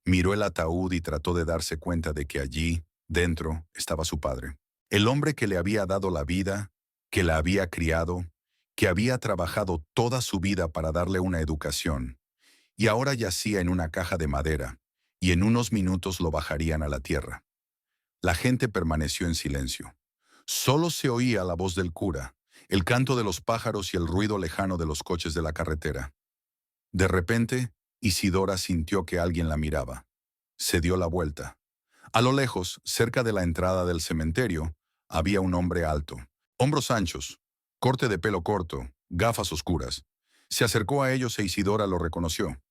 Miró el ataúd y trató de darse cuenta de que allí, dentro, estaba su padre. El hombre que le había dado la vida, que la había criado, que había trabajado toda su vida para darle una educación, y ahora yacía en una caja de madera, y en unos minutos lo bajarían a la tierra. La gente permaneció en silencio. Solo se oía la voz del cura, el canto de los pájaros y el ruido lejano de los coches de la carretera. De repente, Isidora sintió que alguien la miraba. Se dio la vuelta. A lo lejos, cerca de la entrada del cementerio, había un hombre alto, hombros anchos, corte de pelo corto, gafas oscuras. Se acercó a ellos e Isidora lo reconoció.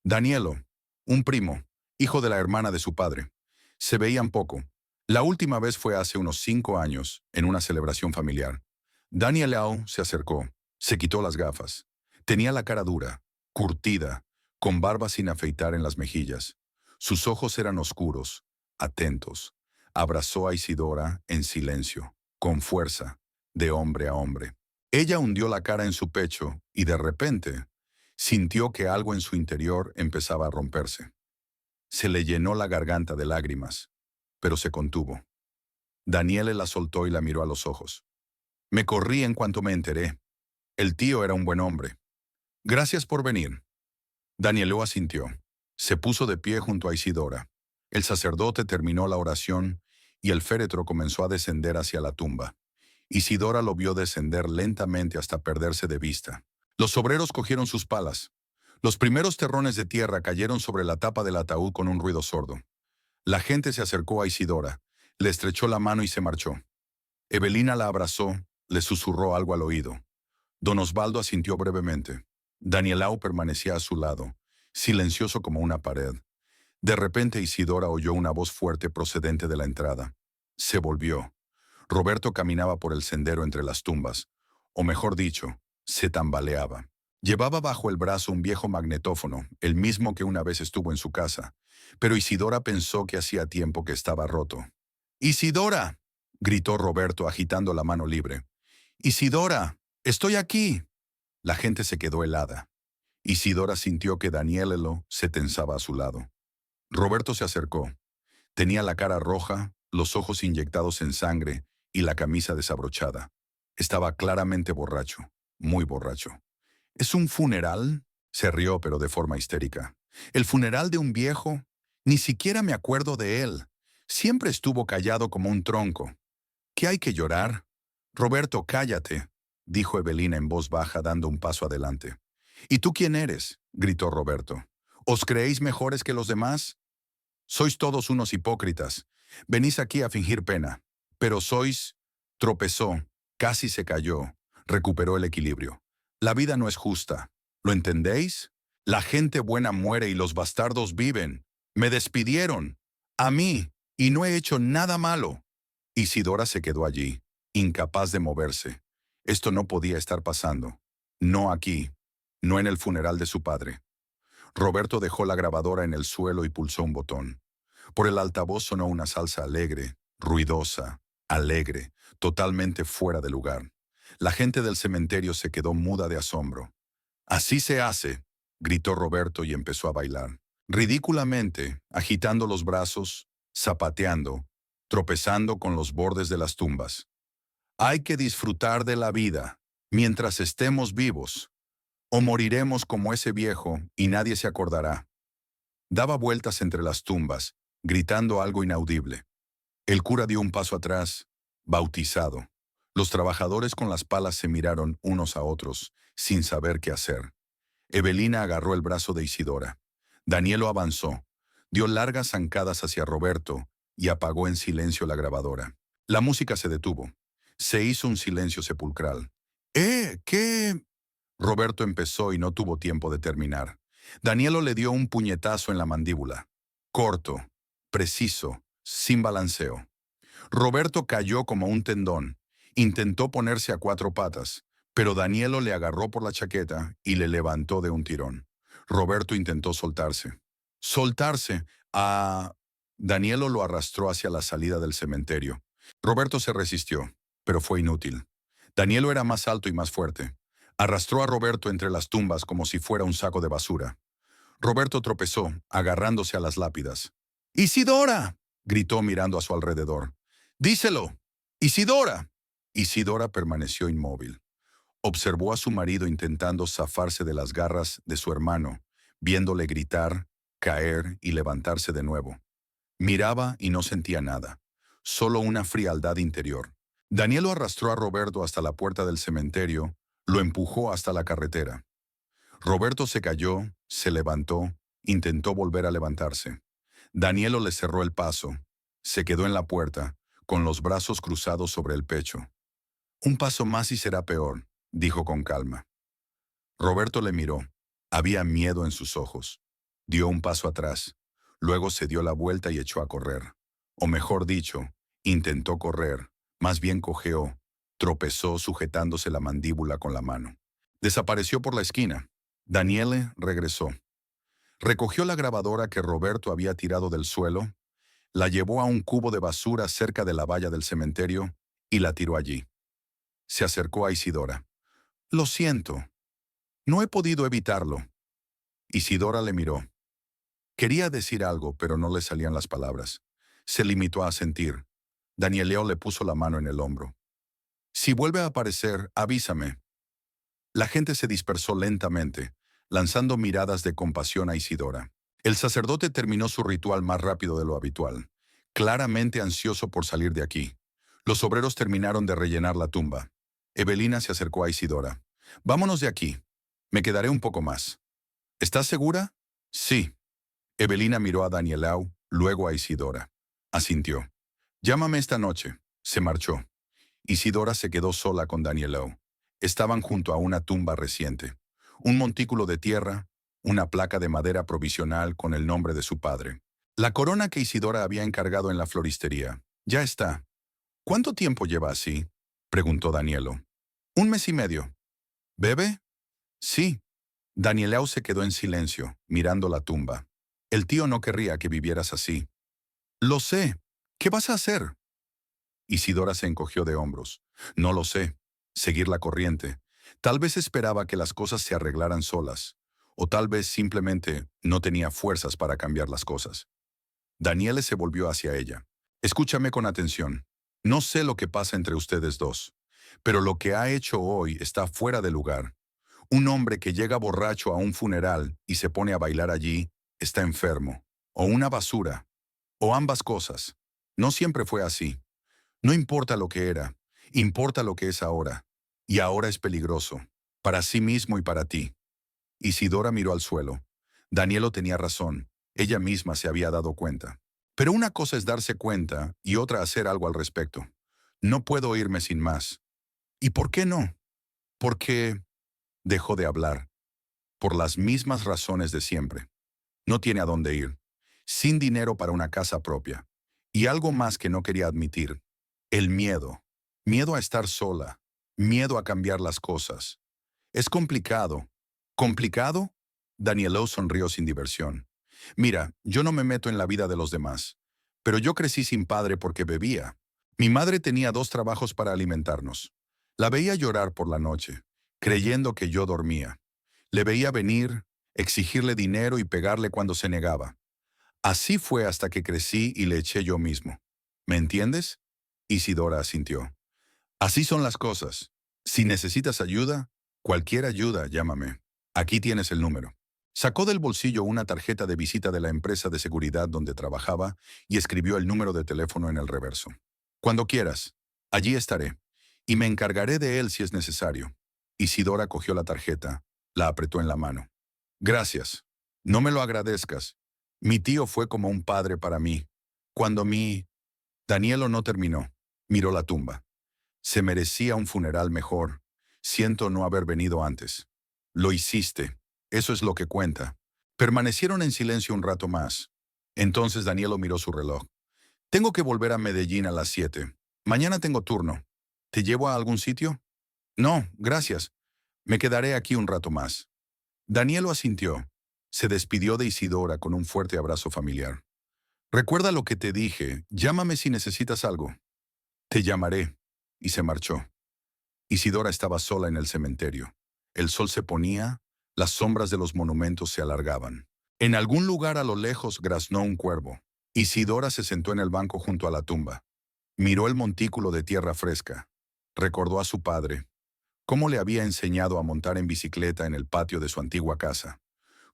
Danielo, un primo, hijo de la hermana de su padre. Se veían poco. La última vez fue hace unos 5 años, en una celebración familiar. Danielao se acercó, se quitó las gafas. Tenía la cara dura, curtida, con barba sin afeitar en las mejillas. Sus ojos eran oscuros, atentos. Abrazó a Isidora en silencio, con fuerza, de hombre a hombre. Ella hundió la cara en su pecho y de repente sintió que algo en su interior empezaba a romperse. Se le llenó la garganta de lágrimas, pero se contuvo. Daniele la soltó y la miró a los ojos. Me corrí en cuanto me enteré. El tío era un buen hombre. Gracias por venir. Danielo asintió. Se puso de pie junto a Isidora. El sacerdote terminó la oración y el féretro comenzó a descender hacia la tumba. Isidora lo vio descender lentamente hasta perderse de vista. Los obreros cogieron sus palas. Los primeros terrones de tierra cayeron sobre la tapa del ataúd con un ruido sordo. La gente se acercó a Isidora, le estrechó la mano y se marchó. Evelina la abrazó, le susurró algo al oído. Don Osvaldo asintió brevemente. Danielao permanecía a su lado, silencioso como una pared. De repente Isidora oyó una voz fuerte procedente de la entrada. Se volvió. Roberto caminaba por el sendero entre las tumbas, o mejor dicho, se tambaleaba. Llevaba bajo el brazo un viejo magnetófono, el mismo que una vez estuvo en su casa, pero Isidora pensó que hacía tiempo que estaba roto. «¡Isidora!», gritó Roberto agitando la mano libre. «¡Isidora! ¡Estoy aquí!». La gente se quedó helada. Isidora sintió que Danielelo se tensaba a su lado. Roberto se acercó. Tenía la cara roja, los ojos inyectados en sangre y la camisa desabrochada. Estaba claramente borracho, muy borracho. «¿Es un funeral?», se rió, pero de forma histérica. «¿El funeral de un viejo? Ni siquiera me acuerdo de él. Siempre estuvo callado como un tronco. ¿Qué hay que llorar? Roberto, cállate, dijo Evelina en voz baja dando un paso adelante. ¿Y tú quién eres? Gritó Roberto. ¿Os creéis mejores que los demás? Sois todos unos hipócritas. Venís aquí a fingir pena. Pero sois... Tropezó, casi se cayó, recuperó el equilibrio. La vida no es justa. ¿Lo entendéis? La gente buena muere y los bastardos viven. Me despidieron. A mí. Y no he hecho nada malo. Isidora se quedó allí, incapaz de moverse. Esto no podía estar pasando. No aquí. No en el funeral de su padre. Roberto dejó la grabadora en el suelo y pulsó un botón. Por el altavoz sonó una salsa alegre, ruidosa, alegre, totalmente fuera de lugar. La gente del cementerio se quedó muda de asombro. «Así se hace», gritó Roberto y empezó a bailar. Ridículamente, agitando los brazos, zapateando, tropezando con los bordes de las tumbas. Hay que disfrutar de la vida, mientras estemos vivos, o moriremos como ese viejo y nadie se acordará. Daba vueltas entre las tumbas, gritando algo inaudible. El cura dio un paso atrás, bautizado. Los trabajadores con las palas se miraron unos a otros, sin saber qué hacer. Evelina agarró el brazo de Isidora. Danielo avanzó, dio largas zancadas hacia Roberto y apagó en silencio la grabadora. La música se detuvo. Se hizo un silencio sepulcral. ¿Qué? Roberto empezó y no tuvo tiempo de terminar. Danielo le dio un puñetazo en la mandíbula. Corto, preciso, sin balanceo. Roberto cayó como un tendón. Intentó ponerse a cuatro patas, pero Danielo le agarró por la chaqueta y le levantó de un tirón. Roberto intentó soltarse. ¡Soltarse! ¡Ah! Danielo lo arrastró hacia la salida del cementerio. Roberto se resistió, pero fue inútil. Danielo era más alto y más fuerte. Arrastró a Roberto entre las tumbas como si fuera un saco de basura. Roberto tropezó, agarrándose a las lápidas. ¡Isidora!, gritó mirando a su alrededor. ¡Díselo! ¡Isidora! Isidora permaneció inmóvil. Observó a su marido intentando zafarse de las garras de su hermano, viéndole gritar, caer y levantarse de nuevo. Miraba y no sentía nada, solo una frialdad interior. Danielo arrastró a Roberto hasta la puerta del cementerio, lo empujó hasta la carretera. Roberto se cayó, se levantó, intentó volver a levantarse. Danielo le cerró el paso. Se quedó en la puerta, con los brazos cruzados sobre el pecho. «Un paso más y será peor», dijo con calma. Roberto le miró. Había miedo en sus ojos. Dio un paso atrás. Luego se dio la vuelta y echó a correr. O mejor dicho, intentó correr. Más bien cojeó. Tropezó sujetándose la mandíbula con la mano. Desapareció por la esquina. Daniele regresó. Recogió la grabadora que Roberto había tirado del suelo, la llevó a un cubo de basura cerca de la valla del cementerio y la tiró allí. Se acercó a Isidora. «Lo siento. No he podido evitarlo». Isidora le miró. Quería decir algo, pero no le salían las palabras. Se limitó a asentir. Danieleo le puso la mano en el hombro. «Si vuelve a aparecer, avísame». La gente se dispersó lentamente, lanzando miradas de compasión a Isidora. El sacerdote terminó su ritual más rápido de lo habitual, claramente ansioso por salir de aquí. Los obreros terminaron de rellenar la tumba. Evelina se acercó a Isidora. «Vámonos de aquí. Me quedaré un poco más». «¿Estás segura?» «Sí». Evelina miró a Danielao, luego a Isidora. Asintió. «Llámame esta noche». Se marchó. Isidora se quedó sola con Danielao. Estaban junto a una tumba reciente. Un montículo de tierra, una placa de madera provisional con el nombre de su padre. La corona que Isidora había encargado en la floristería. «Ya está». «¿Cuánto tiempo lleva así?», preguntó Danielo. «Un mes y medio». «¿Bebe?» «Sí». Danielao se quedó en silencio, mirando la tumba. «El tío no querría que vivieras así». «Lo sé. ¿Qué vas a hacer?» Isidora se encogió de hombros. «No lo sé. Seguir la corriente. Tal vez esperaba que las cosas se arreglaran solas. O tal vez simplemente no tenía fuerzas para cambiar las cosas». Daniele se volvió hacia ella. «Escúchame con atención. No sé lo que pasa entre ustedes dos, pero lo que ha hecho hoy está fuera de lugar. Un hombre que llega borracho a un funeral y se pone a bailar allí está enfermo, o una basura, o ambas cosas. No siempre fue así. No importa lo que era, importa lo que es ahora. Y ahora es peligroso, para sí mismo y para ti. Isidora miró al suelo. Danielo tenía razón, ella misma se había dado cuenta. Pero una cosa es darse cuenta y otra hacer algo al respecto. No puedo irme sin más. ¿Y por qué no? Porque dejó de hablar, por las mismas razones de siempre. No tiene a dónde ir, sin dinero para una casa propia. Y algo más que no quería admitir, el miedo. Miedo a estar sola, miedo a cambiar las cosas. Es complicado. ¿Complicado? Danielo sonrió sin diversión. Mira, yo no me meto en la vida de los demás, pero yo crecí sin padre porque bebía. Mi madre tenía 2 trabajos para alimentarnos. La veía llorar por la noche, creyendo que yo dormía. Le veía venir, exigirle dinero y pegarle cuando se negaba. Así fue hasta que crecí y le eché yo mismo. ¿Me entiendes? Isidora asintió. Así son las cosas. Si necesitas ayuda, cualquier ayuda, llámame. Aquí tienes el número. Sacó del bolsillo una tarjeta de visita de la empresa de seguridad donde trabajaba y escribió el número de teléfono en el reverso. Cuando quieras, allí estaré, y me encargaré de él si es necesario. Isidora cogió la tarjeta, la apretó en la mano. Gracias. No me lo agradezcas. Mi tío fue como un padre para mí. Cuando Danielo no terminó, miró la tumba. Se merecía un funeral mejor. Siento no haber venido antes. Lo hiciste. Eso es lo que cuenta. Permanecieron en silencio un rato más. Entonces Danielo miró su reloj. Tengo que volver a Medellín a las 7. Mañana tengo turno. ¿Te llevo a algún sitio? No, gracias. Me quedaré aquí un rato más. Danielo asintió. Se despidió de Isidora con un fuerte abrazo familiar. Recuerda lo que te dije. Llámame si necesitas algo. Te llamaré. Y se marchó. Isidora estaba sola en el cementerio. El sol se ponía, las sombras de los monumentos se alargaban. En algún lugar a lo lejos graznó un cuervo. Isidora se sentó en el banco junto a la tumba. Miró el montículo de tierra fresca. Recordó a su padre, cómo le había enseñado a montar en bicicleta en el patio de su antigua casa,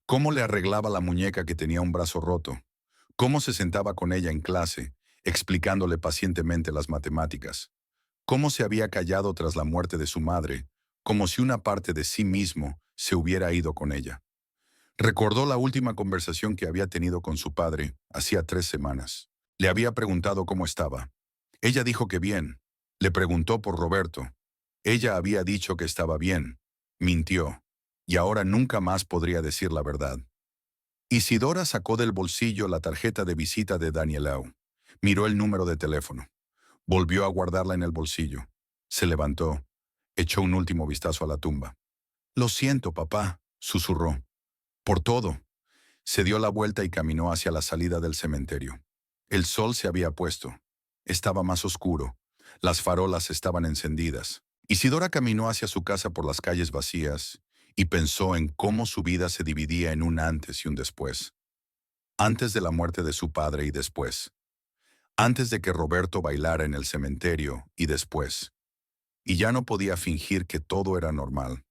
cómo le arreglaba la muñeca que tenía un brazo roto, cómo se sentaba con ella en clase, explicándole pacientemente las matemáticas, cómo se había callado tras la muerte de su madre, como si una parte de sí mismo se hubiera ido con ella. Recordó la última conversación que había tenido con su padre, hacía 3 semanas. Le había preguntado cómo estaba. Ella dijo que bien. Le preguntó por Roberto. Ella había dicho que estaba bien. Mintió. Y ahora nunca más podría decir la verdad. Isidora sacó del bolsillo la tarjeta de visita de Danielao. Miró el número de teléfono. Volvió a guardarla en el bolsillo. Se levantó. Echó un último vistazo a la tumba. Lo siento, papá, susurró. Por todo. Se dio la vuelta y caminó hacia la salida del cementerio. El sol se había puesto. Estaba más oscuro. Las farolas estaban encendidas. Isidora caminó hacia su casa por las calles vacías y pensó en cómo su vida se dividía en un antes y un después. Antes de la muerte de su padre y después. Antes de que Roberto bailara en el cementerio y después. Y ya no podía fingir que todo era normal.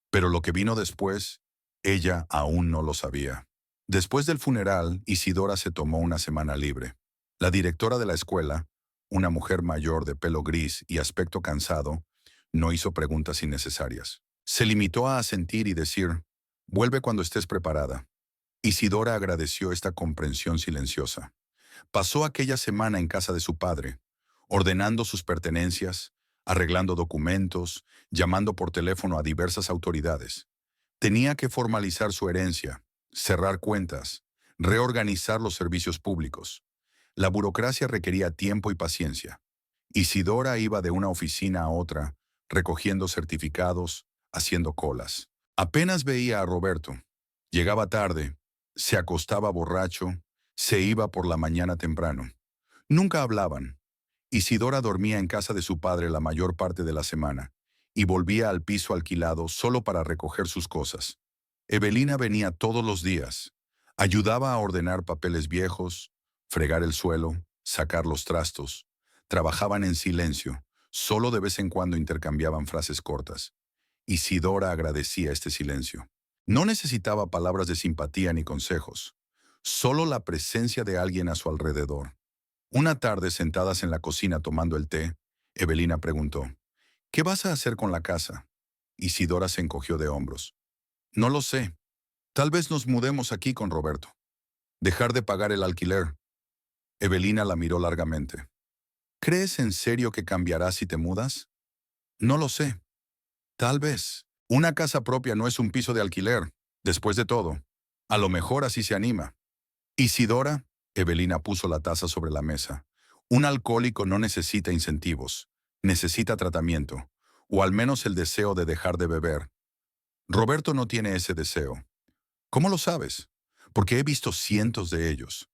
Pero lo que vino después, ella aún no lo sabía. Después del funeral, Isidora se tomó una semana libre. La directora de la escuela, una mujer mayor de pelo gris y aspecto cansado, no hizo preguntas innecesarias. Se limitó a asentir y decir, vuelve cuando estés preparada. Isidora agradeció esta comprensión silenciosa. Pasó aquella semana en casa de su padre, ordenando sus pertenencias, arreglando documentos, llamando por teléfono a diversas autoridades. Tenía que formalizar su herencia, cerrar cuentas, reorganizar los servicios públicos. La burocracia requería tiempo y paciencia. Isidora iba de una oficina a otra, recogiendo certificados, haciendo colas. Apenas veía a Roberto. Llegaba tarde, se acostaba borracho, se iba por la mañana temprano. Nunca hablaban. Isidora dormía en casa de su padre la mayor parte de la semana y volvía al piso alquilado solo para recoger sus cosas. Evelina venía todos los días. Ayudaba a ordenar papeles viejos, fregar el suelo, sacar los trastos. Trabajaban en silencio, solo de vez en cuando intercambiaban frases cortas. Isidora agradecía este silencio. No necesitaba palabras de simpatía ni consejos, solo la presencia de alguien a su alrededor. Una tarde, sentadas en la cocina tomando el té, Evelina preguntó, ¿qué vas a hacer con la casa? Isidora se encogió de hombros. No lo sé. Tal vez nos mudemos aquí con Roberto. Dejar de pagar el alquiler. Evelina la miró largamente. ¿Crees en serio que cambiarás si te mudas? No lo sé. Tal vez. Una casa propia no es un piso de alquiler, después de todo. A lo mejor así se anima. Isidora, Evelina puso la taza sobre la mesa. Un alcohólico no necesita incentivos, necesita tratamiento, o al menos el deseo de dejar de beber. Roberto no tiene ese deseo. ¿Cómo lo sabes? Porque he visto cientos de ellos.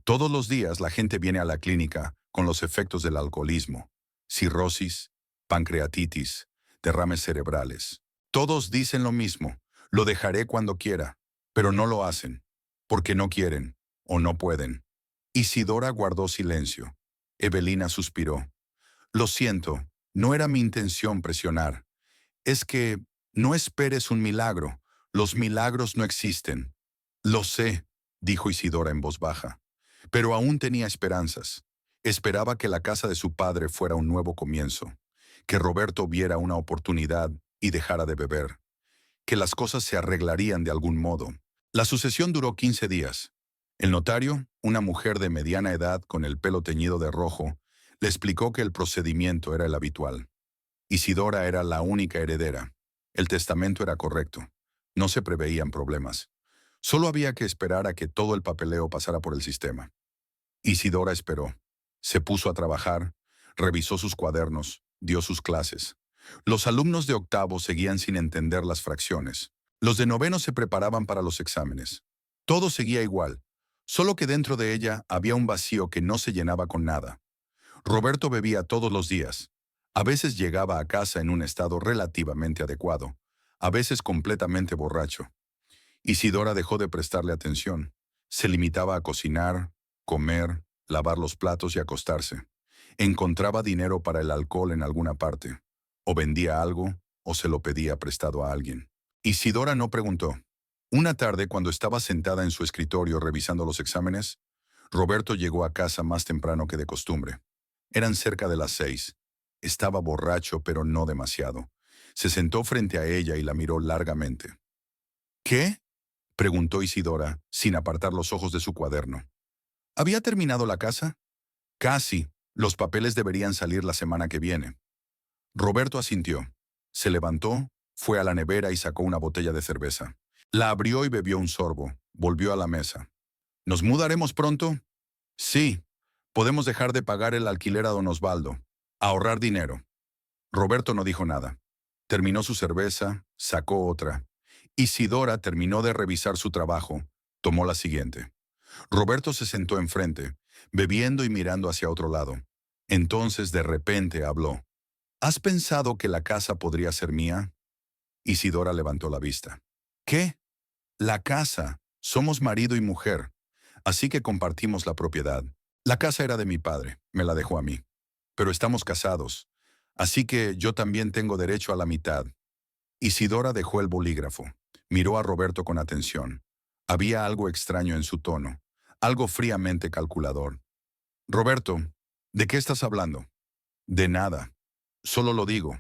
Todos los días la gente viene a la clínica con los efectos del alcoholismo, cirrosis, pancreatitis, derrames cerebrales. Todos dicen lo mismo, lo dejaré cuando quiera, pero no lo hacen, porque no quieren o no pueden. Isidora guardó silencio. Evelina suspiró. Lo siento, no era mi intención presionar. Es que no esperes un milagro. Los milagros no existen. Lo sé, dijo Isidora en voz baja, pero aún tenía esperanzas. Esperaba que la casa de su padre fuera un nuevo comienzo, que Roberto viera una oportunidad y dejara de beber, que las cosas se arreglarían de algún modo. La sucesión duró 15 días. El notario, una mujer de mediana edad con el pelo teñido de rojo, le explicó que el procedimiento era el habitual. Isidora era la única heredera. El testamento era correcto. No se preveían problemas. Solo había que esperar a que todo el papeleo pasara por el sistema. Isidora esperó. Se puso a trabajar, revisó sus cuadernos, dio sus clases. Los alumnos de octavo seguían sin entender las fracciones. Los de noveno se preparaban para los exámenes. Todo seguía igual, solo que dentro de ella había un vacío que no se llenaba con nada. Roberto bebía todos los días. A veces llegaba a casa en un estado relativamente adecuado, a veces completamente borracho. Isidora dejó de prestarle atención. Se limitaba a cocinar, comer, lavar los platos y acostarse. Encontraba dinero para el alcohol en alguna parte. O vendía algo, o se lo pedía prestado a alguien. Isidora no preguntó. Una tarde, cuando estaba sentada en su escritorio revisando los exámenes, Roberto llegó a casa más temprano que de costumbre. Eran cerca de las 6. Estaba borracho, pero no demasiado. Se sentó frente a ella y la miró largamente. ¿Qué? Preguntó Isidora, sin apartar los ojos de su cuaderno. ¿Había terminado la casa? Casi. Los papeles deberían salir la semana que viene. Roberto asintió. Se levantó, fue a la nevera y sacó una botella de cerveza. La abrió y bebió un sorbo. Volvió a la mesa. ¿Nos mudaremos pronto? Sí. Podemos dejar de pagar el alquiler a don Osvaldo. Ahorrar dinero. Roberto no dijo nada. Terminó su cerveza, sacó otra. Isidora terminó de revisar su trabajo. Tomó la siguiente. Roberto se sentó enfrente, bebiendo y mirando hacia otro lado. Entonces, de repente, habló. ¿Has pensado que la casa podría ser mía? Isidora levantó la vista. ¿Qué? La casa. Somos marido y mujer, así que compartimos la propiedad. La casa era de mi padre, me la dejó a mí. Pero estamos casados, así que yo también tengo derecho a la mitad. Isidora dejó el bolígrafo. Miró a Roberto con atención. Había algo extraño en su tono, algo fríamente calculador. Roberto, ¿de qué estás hablando? De nada. Solo lo digo.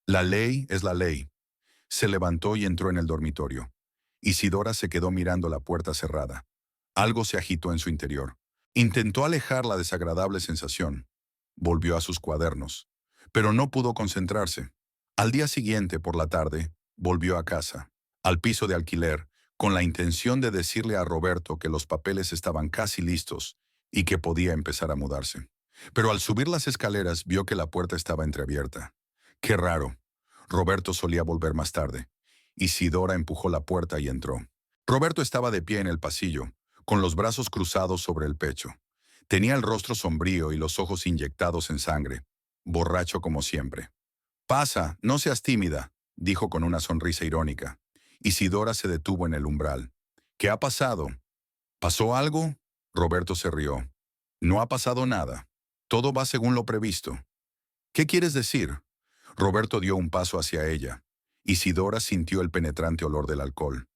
La ley es la ley. Se levantó y entró en el dormitorio. Isidora se quedó mirando la puerta cerrada. Algo se agitó en su interior. Intentó alejar la desagradable sensación. Volvió a sus cuadernos, pero no pudo concentrarse. Al día siguiente, por la tarde, volvió a casa, al piso de alquiler, con la intención de decirle a Roberto que los papeles estaban casi listos y que podía empezar a mudarse. Pero al subir las escaleras vio que la puerta estaba entreabierta. Qué raro. Roberto solía volver más tarde. Isidora empujó la puerta y entró. Roberto estaba de pie en el pasillo, con los brazos cruzados sobre el pecho. Tenía el rostro sombrío y los ojos inyectados en sangre, borracho como siempre. «Pasa, no seas tímida», dijo con una sonrisa irónica. Isidora se detuvo en el umbral. «¿Qué ha pasado?» «¿Pasó algo?» Roberto se rió. «No ha pasado nada. Todo va según lo previsto». «¿Qué quieres decir?» Roberto dio un paso hacia ella. Isidora sintió el penetrante olor del alcohol.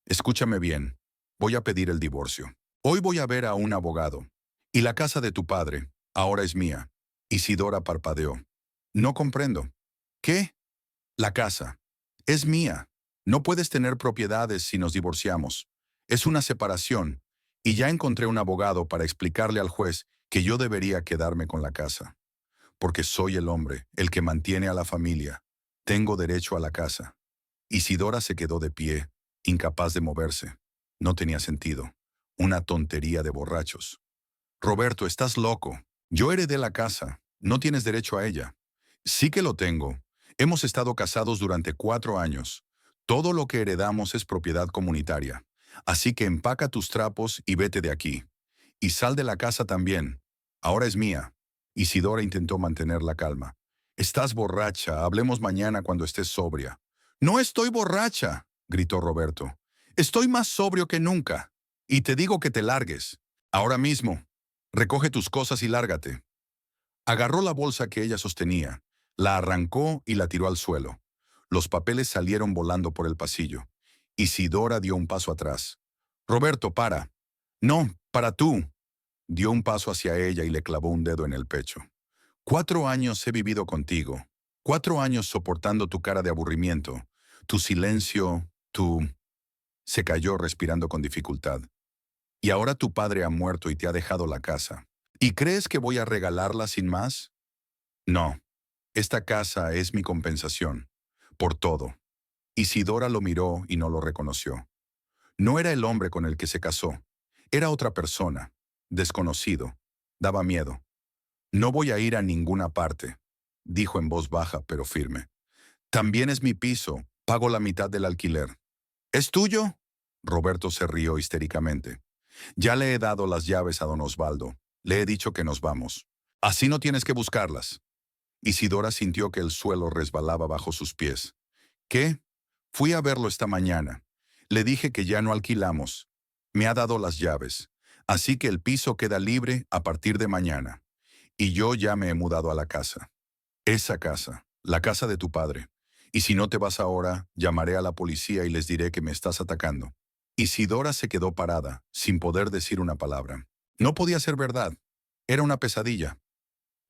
«Escúchame bien. Voy a pedir el divorcio. Hoy voy a ver a un abogado. Y la casa de tu padre, ahora es mía. Isidora parpadeó. No comprendo. ¿Qué? La casa. Es mía. No puedes tener propiedades si nos divorciamos. Es una separación. Y ya encontré un abogado para explicarle al juez que yo debería quedarme con la casa. Porque soy el hombre, el que mantiene a la familia. Tengo derecho a la casa. Isidora se quedó de pie, incapaz de moverse. No tenía sentido. Una tontería de borrachos. Roberto, estás loco. Yo heredé la casa. No tienes derecho a ella. Sí que lo tengo. Hemos estado casados durante 4 años. Todo lo que heredamos es propiedad comunitaria. Así que empaca tus trapos y vete de aquí. Y sal de la casa también. Ahora es mía. Isidora intentó mantener la calma. Estás borracha. Hablemos mañana cuando estés sobria. No estoy borracha, gritó Roberto. Estoy más sobrio que nunca. Y te digo que te largues. Ahora mismo. Recoge tus cosas y lárgate. Agarró la bolsa que ella sostenía, la arrancó y la tiró al suelo. Los papeles salieron volando por el pasillo. Isidora dio un paso atrás. Roberto, para. No, para tú. Dio un paso hacia ella y le clavó un dedo en el pecho. 4 años he vivido contigo. 4 años soportando tu cara de aburrimiento, tu silencio, tu... Se cayó respirando con dificultad. Y ahora tu padre ha muerto y te ha dejado la casa. ¿Y crees que voy a regalarla sin más? No. Esta casa es mi compensación. Por todo. Isidora lo miró y no lo reconoció. No era el hombre con el que se casó. Era otra persona. Desconocido. Daba miedo. No voy a ir a ninguna parte, dijo en voz baja pero firme. También es mi piso. Pago la mitad del alquiler. ¿Es tuyo? Roberto se rió histéricamente. Ya le he dado las llaves a don Osvaldo. Le he dicho que nos vamos. Así no tienes que buscarlas. Isidora sintió que el suelo resbalaba bajo sus pies. ¿Qué? Fui a verlo esta mañana. Le dije que ya no alquilamos. Me ha dado las llaves. Así que el piso queda libre a partir de mañana. Y yo ya me he mudado a la casa. Esa casa, la casa de tu padre. Y si no te vas ahora, llamaré a la policía y les diré que me estás atacando. Isidora se quedó parada, sin poder decir una palabra. No podía ser verdad. Era una pesadilla.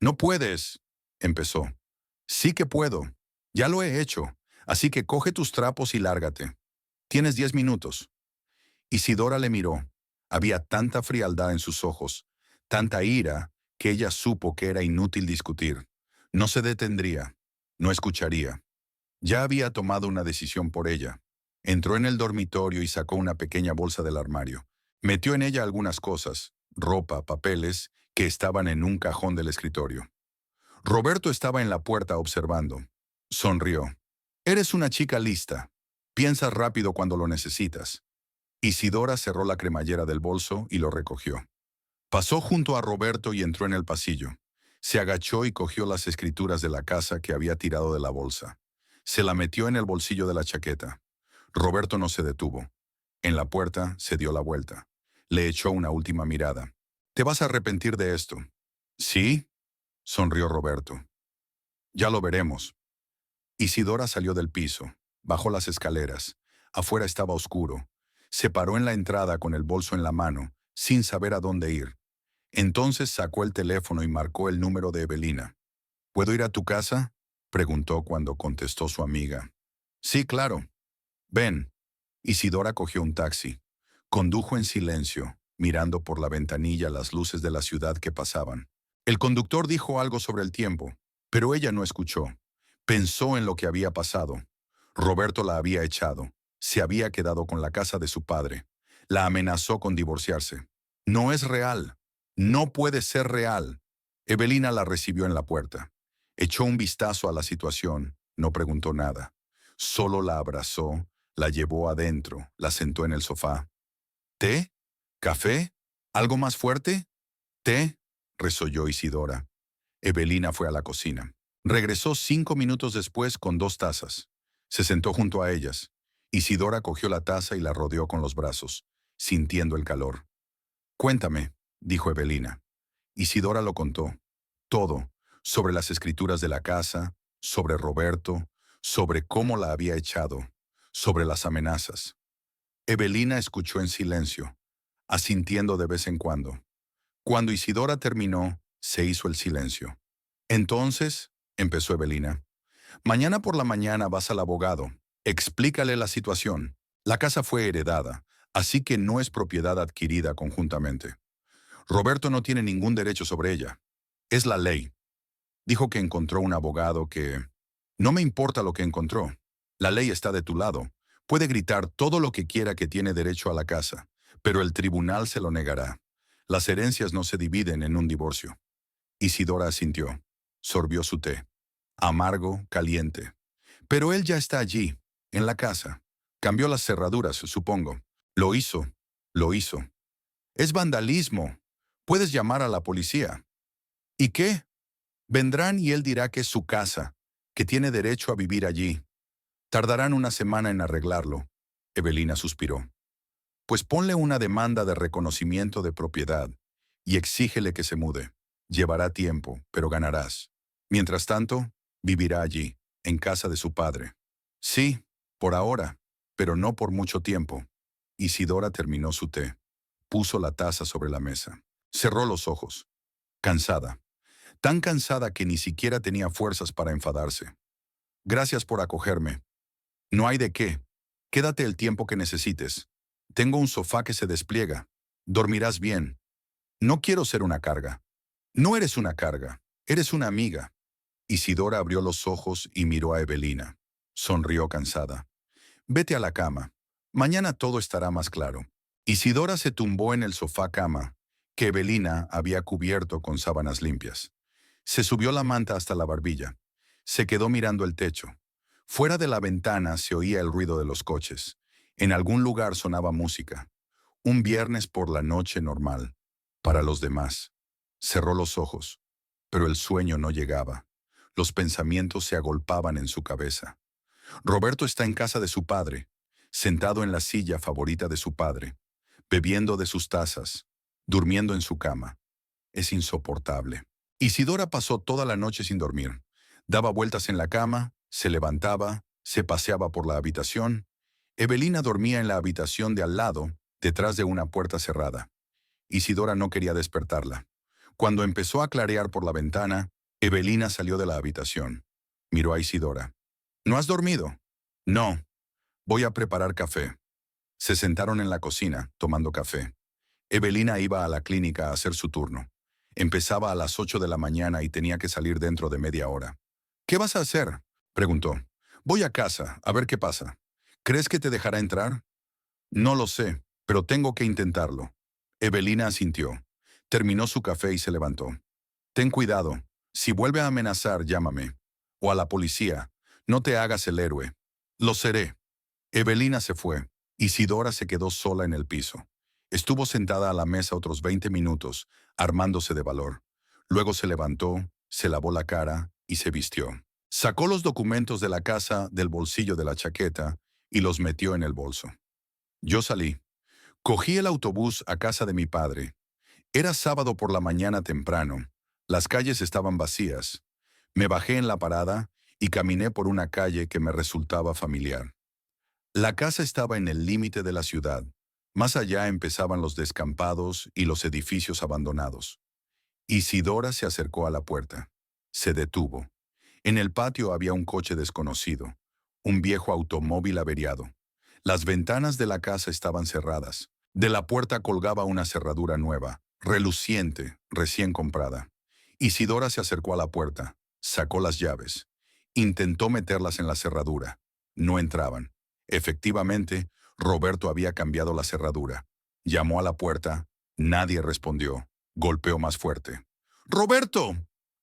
No puedes, empezó. Sí que puedo. Ya lo he hecho. Así que coge tus trapos y lárgate. Tienes 10 minutos. Isidora le miró. Había tanta frialdad en sus ojos, tanta ira, que ella supo que era inútil discutir. No se detendría. No escucharía. Ya había tomado una decisión por ella. Entró en el dormitorio y sacó una pequeña bolsa del armario. Metió en ella algunas cosas, ropa, papeles, que estaban en un cajón del escritorio. Roberto estaba en la puerta observando. Sonrió. Eres una chica lista. Piensas rápido cuando lo necesitas. Isidora cerró la cremallera del bolso y lo recogió. Pasó junto a Roberto y entró en el pasillo. Se agachó y cogió las escrituras de la casa que había tirado de la bolsa. Se la metió en el bolsillo de la chaqueta. Roberto no se detuvo. En la puerta se dio la vuelta. Le echó una última mirada. «Te vas a arrepentir de esto». «¿Sí?», sonrió Roberto. «Ya lo veremos». Isidora salió del piso, bajó las escaleras. Afuera estaba oscuro. Se paró en la entrada con el bolso en la mano, sin saber a dónde ir. Entonces sacó el teléfono y marcó el número de Evelina. «¿Puedo ir a tu casa?», preguntó cuando contestó su amiga. «Sí, claro. Ven». Isidora cogió un taxi. Condujo en silencio, mirando por la ventanilla las luces de la ciudad que pasaban. El conductor dijo algo sobre el tiempo, pero ella no escuchó. Pensó en lo que había pasado. Roberto la había echado. Se había quedado con la casa de su padre. La amenazó con divorciarse. No es real. No puede ser real. Evelina la recibió en la puerta. Echó un vistazo a la situación. No preguntó nada. Solo la abrazó, la llevó adentro, la sentó en el sofá. «¿Té? ¿Café? ¿Algo más fuerte?» «Té», resolló Isidora. Evelina fue a la cocina. Regresó 5 minutos después con 2 tazas. Se sentó junto a ellas. Isidora cogió la taza y la rodeó con los brazos, sintiendo el calor. «Cuéntame», dijo Evelina. Isidora lo contó. Todo, sobre las escrituras de la casa, sobre Roberto, sobre cómo la había echado, sobre las amenazas. Evelina escuchó en silencio, asintiendo de vez en cuando. Cuando Isidora terminó, se hizo el silencio. Entonces, empezó Evelina, mañana por la mañana vas al abogado. Explícale la situación. La casa fue heredada, así que no es propiedad adquirida conjuntamente. Roberto no tiene ningún derecho sobre ella. Es la ley. Dijo que encontró un abogado que... No me importa lo que encontró. La ley está de tu lado. Puede gritar todo lo que quiera que tiene derecho a la casa, pero el tribunal se lo negará. Las herencias no se dividen en un divorcio. Isidora asintió. Sorbió su té. Amargo, caliente. Pero él ya está allí, en la casa. Cambió las cerraduras, supongo. Lo hizo. Lo hizo. Es vandalismo. Puedes llamar a la policía. ¿Y qué? Vendrán y él dirá que es su casa, que tiene derecho a vivir allí. Tardarán una semana en arreglarlo. Evelina suspiró. Pues ponle una demanda de reconocimiento de propiedad y exígele que se mude. Llevará tiempo, pero ganarás. Mientras tanto, vivirá allí, en casa de su padre. Sí, por ahora, pero no por mucho tiempo. Isidora terminó su té. Puso la taza sobre la mesa. Cerró los ojos. Cansada. Tan cansada que ni siquiera tenía fuerzas para enfadarse. Gracias por acogerme. No hay de qué. Quédate el tiempo que necesites. Tengo un sofá que se despliega. Dormirás bien. No quiero ser una carga. No eres una carga. Eres una amiga. Isidora abrió los ojos y miró a Evelina. Sonrió cansada. Vete a la cama. Mañana todo estará más claro. Isidora se tumbó en el sofá cama, que Evelina había cubierto con sábanas limpias. Se subió la manta hasta la barbilla. Se quedó mirando el techo. Fuera de la ventana se oía el ruido de los coches. En algún lugar sonaba música. Un viernes por la noche normal. Para los demás. Cerró los ojos. Pero el sueño no llegaba. Los pensamientos se agolpaban en su cabeza. Roberto está en casa de su padre, sentado en la silla favorita de su padre, bebiendo de sus tazas, durmiendo en su cama. Es insoportable. Isidora pasó toda la noche sin dormir. Daba vueltas en la cama, se levantaba, se paseaba por la habitación. Evelina dormía en la habitación de al lado, detrás de una puerta cerrada. Isidora no quería despertarla. Cuando empezó a clarear por la ventana, Evelina salió de la habitación. Miró a Isidora. ¿No has dormido? No. Voy a preparar café. Se sentaron en la cocina, tomando café. Evelina iba a la clínica a hacer su turno. Empezaba a las 8 de la mañana y tenía que salir dentro de media hora. ¿Qué vas a hacer?, preguntó. Voy a casa, a ver qué pasa. ¿Crees que te dejará entrar? No lo sé, pero tengo que intentarlo. Evelina asintió. Terminó su café y se levantó. Ten cuidado. Si vuelve a amenazar, llámame. O a la policía. No te hagas el héroe. Lo seré. Evelina se fue. Isidora se quedó sola en el piso. Estuvo sentada a la mesa otros 20 minutos, armándose de valor. Luego se levantó, se lavó la cara y se vistió. Sacó los documentos de la casa del bolsillo de la chaqueta y los metió en el bolso. Yo salí. Cogí el autobús a casa de mi padre. Era sábado por la mañana temprano. Las calles estaban vacías. Me bajé en la parada y caminé por una calle que me resultaba familiar. La casa estaba en el límite de la ciudad. Más allá empezaban los descampados y los edificios abandonados. Isidora se acercó a la puerta. Se detuvo. En el patio había un coche desconocido, un viejo automóvil averiado. Las ventanas de la casa estaban cerradas. De la puerta colgaba una cerradura nueva, reluciente, recién comprada. Isidora se acercó a la puerta, sacó las llaves. Intentó meterlas en la cerradura. No entraban. Efectivamente, Roberto había cambiado la cerradura. Llamó a la puerta. Nadie respondió. Golpeó más fuerte. ¡Roberto!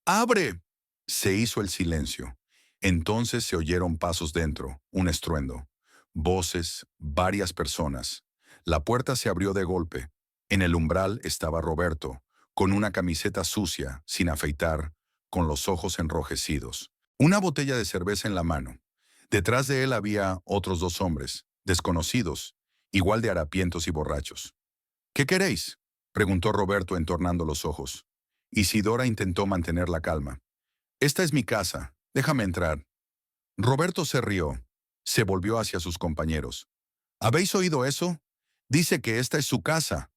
¡Abre! Se hizo el silencio. Entonces se oyeron pasos dentro, un estruendo. Voces, varias personas. La puerta se abrió de golpe. En el umbral estaba Roberto, con una camiseta sucia, sin afeitar, con los ojos enrojecidos. Una botella de cerveza en la mano. Detrás de él había otros dos hombres, desconocidos, igual de harapientos y borrachos. ¿Qué queréis?, preguntó Roberto entornando los ojos. Isidora intentó mantener la calma. Esta es mi casa, déjame entrar. Roberto se rió. Se volvió hacia sus compañeros. ¿Habéis oído eso? Dice que esta es su casa.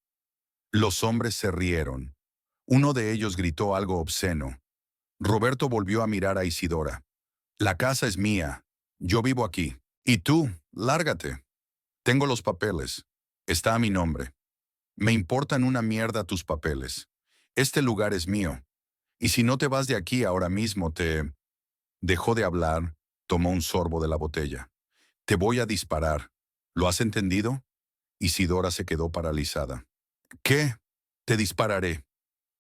Los hombres se rieron. Uno de ellos gritó algo obsceno. Roberto volvió a mirar a Isidora. La casa es mía. Yo vivo aquí. Y tú, lárgate. Tengo los papeles. Está a mi nombre. Me importan una mierda tus papeles. Este lugar es mío. Y si no te vas de aquí ahora mismo te... Dejó de hablar, tomó un sorbo de la botella. Te voy a disparar. ¿Lo has entendido? Isidora se quedó paralizada. ¿Qué? Te dispararé.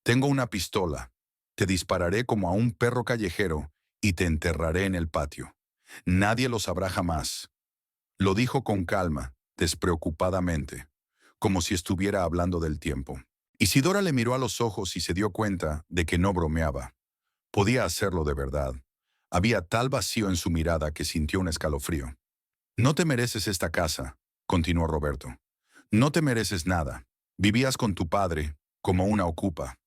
Tengo una pistola. Te dispararé como a un perro callejero y te enterraré en el patio. Nadie lo sabrá jamás. Lo dijo con calma, despreocupadamente, como si estuviera hablando del tiempo. Isidora le miró a los ojos y se dio cuenta de que no bromeaba. Podía hacerlo de verdad. Había tal vacío en su mirada que sintió un escalofrío. No te mereces esta casa, continuó Roberto. No te mereces nada. Vivías con tu padre, como una ocupa.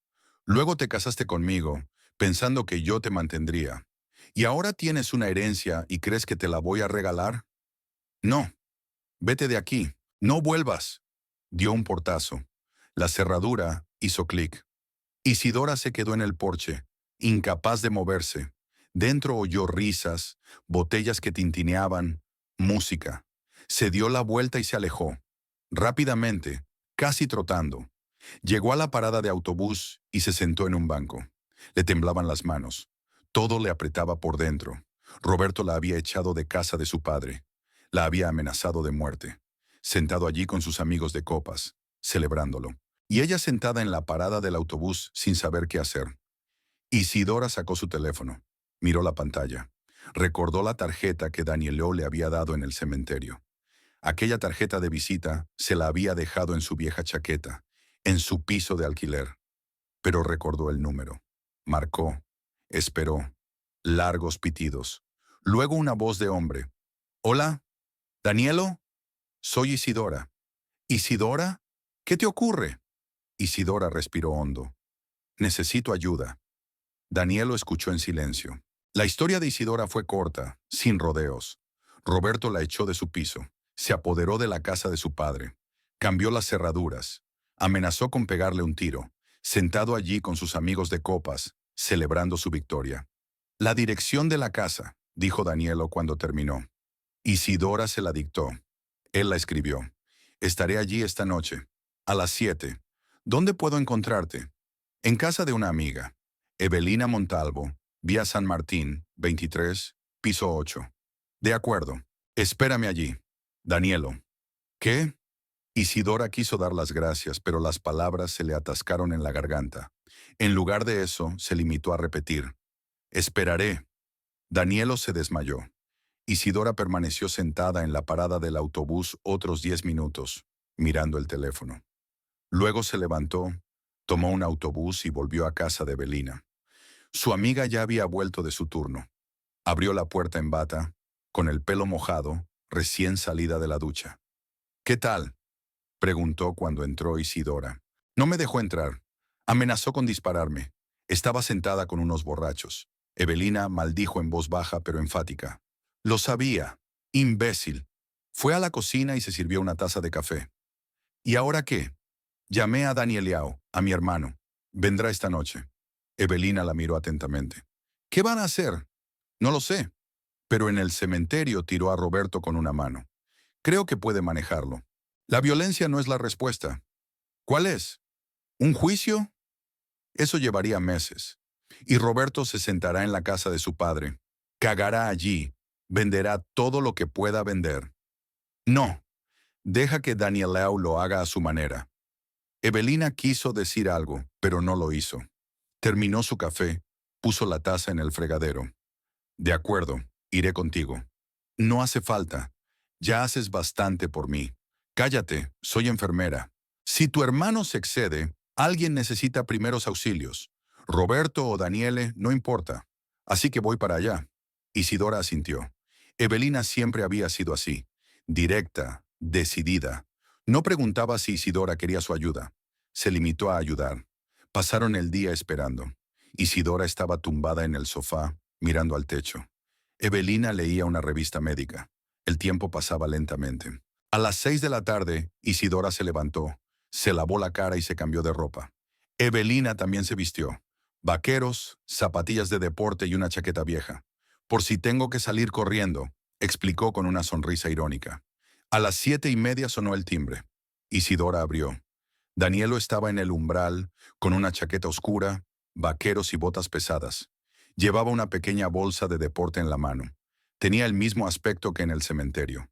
Luego te casaste conmigo, pensando que yo te mantendría. ¿Y ahora tienes una herencia y crees que te la voy a regalar? No. Vete de aquí. No vuelvas. Dio un portazo. La cerradura hizo clic. Isidora se quedó en el porche, incapaz de moverse. Dentro oyó risas, botellas que tintineaban, música. Se dio la vuelta y se alejó. Rápidamente, casi trotando. Llegó a la parada de autobús y se sentó en un banco. Le temblaban las manos. Todo le apretaba por dentro. Roberto la había echado de casa de su padre. La había amenazado de muerte. Sentado allí con sus amigos de copas, celebrándolo. Y ella sentada en la parada del autobús sin saber qué hacer. Isidora sacó su teléfono. Miró la pantalla. Recordó la tarjeta que Danieló le había dado en el cementerio. Aquella tarjeta de visita se la había dejado en su vieja chaqueta, en su piso de alquiler. Pero recordó el número. Marcó. Esperó. Largos pitidos. Luego una voz de hombre. «Hola, Danielo, soy Isidora». «¿Isidora? ¿Qué te ocurre?» Isidora respiró hondo. «Necesito ayuda». Danielo escuchó en silencio. La historia de Isidora fue corta, sin rodeos. Roberto la echó de su piso. Se apoderó de la casa de su padre. Cambió las cerraduras. Amenazó con pegarle un tiro, sentado allí con sus amigos de copas, celebrando su victoria. «La dirección de la casa», dijo Danielo cuando terminó. Isidora se la dictó. Él la escribió. «Estaré allí esta noche, a las 7. ¿Dónde puedo encontrarte?» «En casa de una amiga. Evelina Montalvo, vía San Martín, 23, piso 8. «De acuerdo. Espérame allí. Danielo». «¿Qué?» Isidora quiso dar las gracias, pero las palabras se le atascaron en la garganta. En lugar de eso, se limitó a repetir. «Esperaré». Danielo se desmayó. Isidora permaneció sentada en la parada del autobús otros 10 minutos, mirando el teléfono. Luego se levantó, tomó un autobús y volvió a casa de Evelina. Su amiga ya había vuelto de su turno. Abrió la puerta en bata, con el pelo mojado, recién salida de la ducha. «¿Qué tal?», preguntó cuando entró Isidora. «No me dejó entrar. Amenazó con dispararme. Estaba sentada con unos borrachos». Evelina maldijo en voz baja pero enfática. «Lo sabía. Imbécil». Fue a la cocina y se sirvió una taza de café. «¿Y ahora qué?» «Llamé a Daniel Liao, a mi hermano. Vendrá esta noche». Evelina la miró atentamente. «¿Qué van a hacer?» «No lo sé». Pero en el cementerio tiró a Roberto con una mano. «Creo que puede manejarlo. La violencia no es la respuesta». «¿Cuál es? ¿Un juicio?» «Eso llevaría meses. Y Roberto se sentará en la casa de su padre. Cagará allí. Venderá todo lo que pueda vender». «No. Deja que Daniel Liao lo haga a su manera». Evelina quiso decir algo, pero no lo hizo. Terminó su café, puso la taza en el fregadero. «De acuerdo, iré contigo». «No hace falta. Ya haces bastante por mí. Cállate, soy enfermera. Si tu hermano se excede, alguien necesita primeros auxilios. Roberto o Daniele, no importa. Así que voy para allá». Isidora asintió. Evelina siempre había sido así, directa, decidida. No preguntaba si Isidora quería su ayuda. Se limitó a ayudar. Pasaron el día esperando. Isidora estaba tumbada en el sofá, mirando al techo. Evelina leía una revista médica. El tiempo pasaba lentamente. A las 6 de la tarde, Isidora se levantó, se lavó la cara y se cambió de ropa. Evelina también se vistió. Vaqueros, zapatillas de deporte y una chaqueta vieja. Por si tengo que salir corriendo, explicó con una sonrisa irónica. A las 7:30 sonó el timbre. Isidora abrió. Danielo estaba en el umbral, con una chaqueta oscura, vaqueros y botas pesadas. Llevaba una pequeña bolsa de deporte en la mano. Tenía el mismo aspecto que en el cementerio.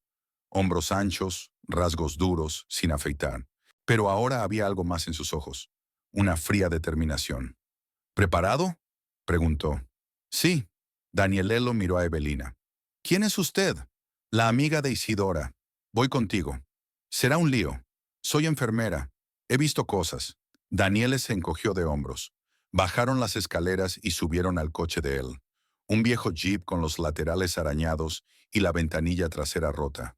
Hombros anchos, rasgos duros, sin afeitar. Pero ahora había algo más en sus ojos. Una fría determinación. ¿Preparado?, preguntó. Sí. Danielelo miró a Evelina. ¿Quién es usted? La amiga de Isidora. Voy contigo. Será un lío. Soy enfermera. He visto cosas. Daniele se encogió de hombros. Bajaron las escaleras y subieron al coche de él. Un viejo jeep con los laterales arañados y la ventanilla trasera rota.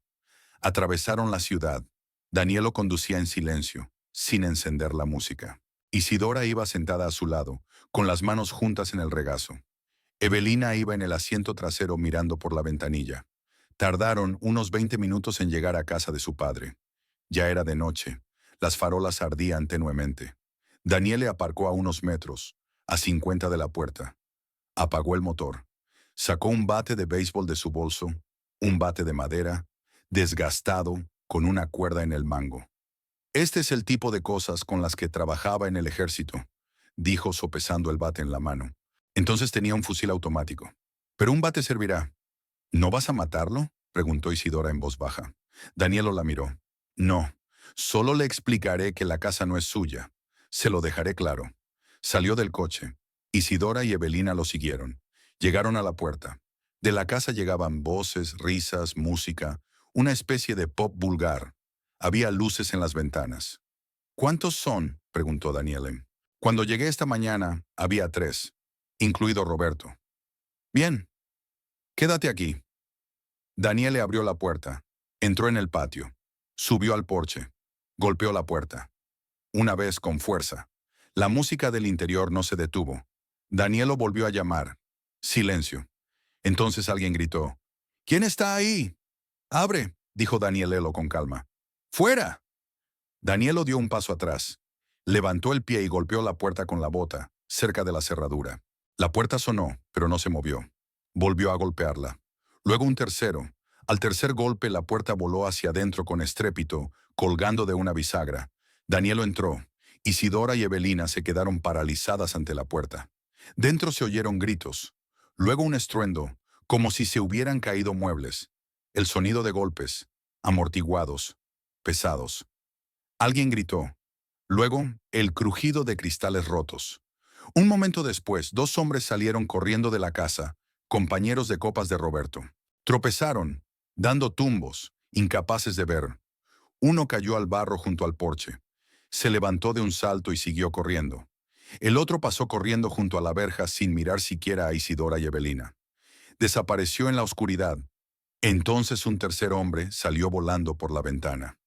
Atravesaron la ciudad. Danielo conducía en silencio, sin encender la música. Isidora iba sentada a su lado, con las manos juntas en el regazo. Evelina iba en el asiento trasero mirando por la ventanilla. Tardaron unos 20 minutos en llegar a casa de su padre. Ya era de noche. Las farolas ardían tenuemente. Daniele aparcó a unos metros, a 50 de la puerta. Apagó el motor. Sacó un bate de béisbol de su bolso, un bate de madera, desgastado, con una cuerda en el mango. Este es el tipo de cosas con las que trabajaba en el ejército, dijo sopesando el bate en la mano. Entonces tenía un fusil automático. Pero un bate servirá. ¿No vas a matarlo?, preguntó Isidora en voz baja. Danielo la miró. No, solo le explicaré que la casa no es suya. Se lo dejaré claro. Salió del coche. Isidora y Evelina lo siguieron. Llegaron a la puerta. De la casa llegaban voces, risas, música, una especie de pop vulgar. Había luces en las ventanas. ¿Cuántos son?, preguntó Daniele. Cuando llegué esta mañana, había 3, incluido Roberto. Bien, quédate aquí. Daniele abrió la puerta. Entró en el patio. Subió al porche. Golpeó la puerta. Una vez con fuerza. La música del interior no se detuvo. Danielo volvió a llamar. Silencio. Entonces alguien gritó. ¿Quién está ahí? Abre, dijo Danielelo con calma. ¡Fuera! Danielo dio un paso atrás. Levantó el pie y golpeó la puerta con la bota, cerca de la cerradura. La puerta sonó, pero no se movió. Volvió a golpearla. Luego un tercero. Al tercer golpe la puerta voló hacia adentro con estrépito, colgando de una bisagra. Danielo entró. Isidora y Evelina se quedaron paralizadas ante la puerta. Dentro se oyeron gritos. Luego un estruendo, como si se hubieran caído muebles. El sonido de golpes, amortiguados, pesados. Alguien gritó. Luego, el crujido de cristales rotos. Un momento después, 2 hombres salieron corriendo de la casa, compañeros de copas de Roberto. Tropezaron, dando tumbos, incapaces de ver. Uno cayó al barro junto al porche. Se levantó de un salto y siguió corriendo. El otro pasó corriendo junto a la verja sin mirar siquiera a Isidora y Evelina. Desapareció en la oscuridad. Entonces un tercer hombre salió volando por la ventana,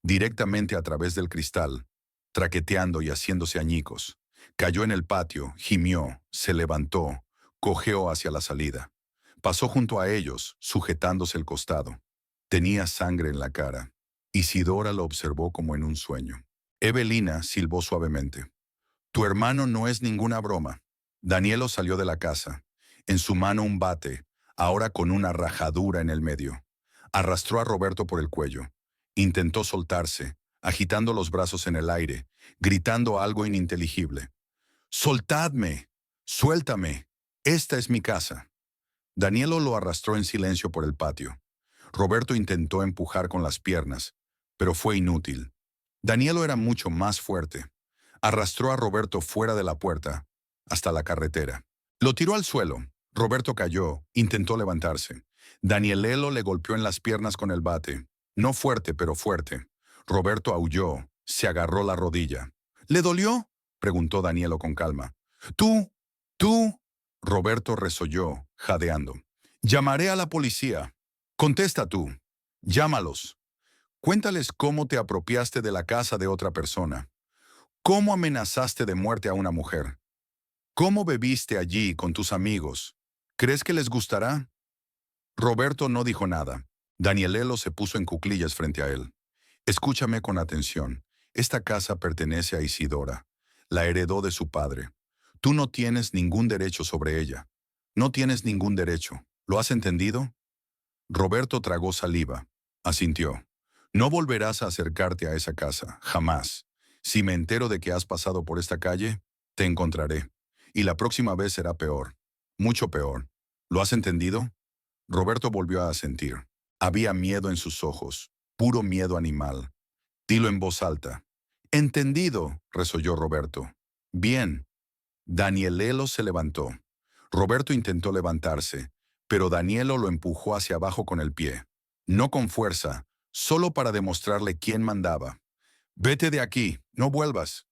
directamente a través del cristal, traqueteando y haciéndose añicos. Cayó en el patio, gimió, se levantó, cojeó hacia la salida. Pasó junto a ellos, sujetándose el costado. Tenía sangre en la cara. Isidora lo observó como en un sueño. Evelina silbó suavemente. Tu hermano no es ninguna broma. Danielo salió de la casa. En su mano un bate, ahora con una rajadura en el medio. Arrastró a Roberto por el cuello. Intentó soltarse, agitando los brazos en el aire, gritando algo ininteligible. ¡Soltadme! ¡Suéltame! Esta es mi casa. Danielo lo arrastró en silencio por el patio. Roberto intentó empujar con las piernas, pero fue inútil. Danielo era mucho más fuerte. Arrastró a Roberto fuera de la puerta, hasta la carretera. Lo tiró al suelo. Roberto cayó, intentó levantarse. Danielelo le golpeó en las piernas con el bate. No fuerte, pero fuerte. Roberto aulló, se agarró la rodilla. ¿Le dolió?, preguntó Danielo con calma. Tú. Roberto resolló, jadeando. Llamaré a la policía. Contesta tú. Llámalos. Cuéntales cómo te apropiaste de la casa de otra persona. ¿Cómo amenazaste de muerte a una mujer? ¿Cómo bebiste allí con tus amigos? ¿Crees que les gustará? Roberto no dijo nada. Danielelo se puso en cuclillas frente a él. Escúchame con atención. Esta casa pertenece a Isidora. La heredó de su padre. Tú no tienes ningún derecho sobre ella. No tienes ningún derecho. ¿Lo has entendido? Roberto tragó saliva. Asintió. No volverás a acercarte a esa casa, jamás. Si me entero de que has pasado por esta calle, te encontraré. Y la próxima vez será peor. Mucho peor. ¿Lo has entendido? Roberto volvió a asentir. Había miedo en sus ojos, puro miedo animal. Dilo en voz alta. Entendido, resolló Roberto. Bien. Danielelo se levantó. Roberto intentó levantarse, pero Danielo lo empujó hacia abajo con el pie. No con fuerza, solo para demostrarle quién mandaba. Vete de aquí, no vuelvas.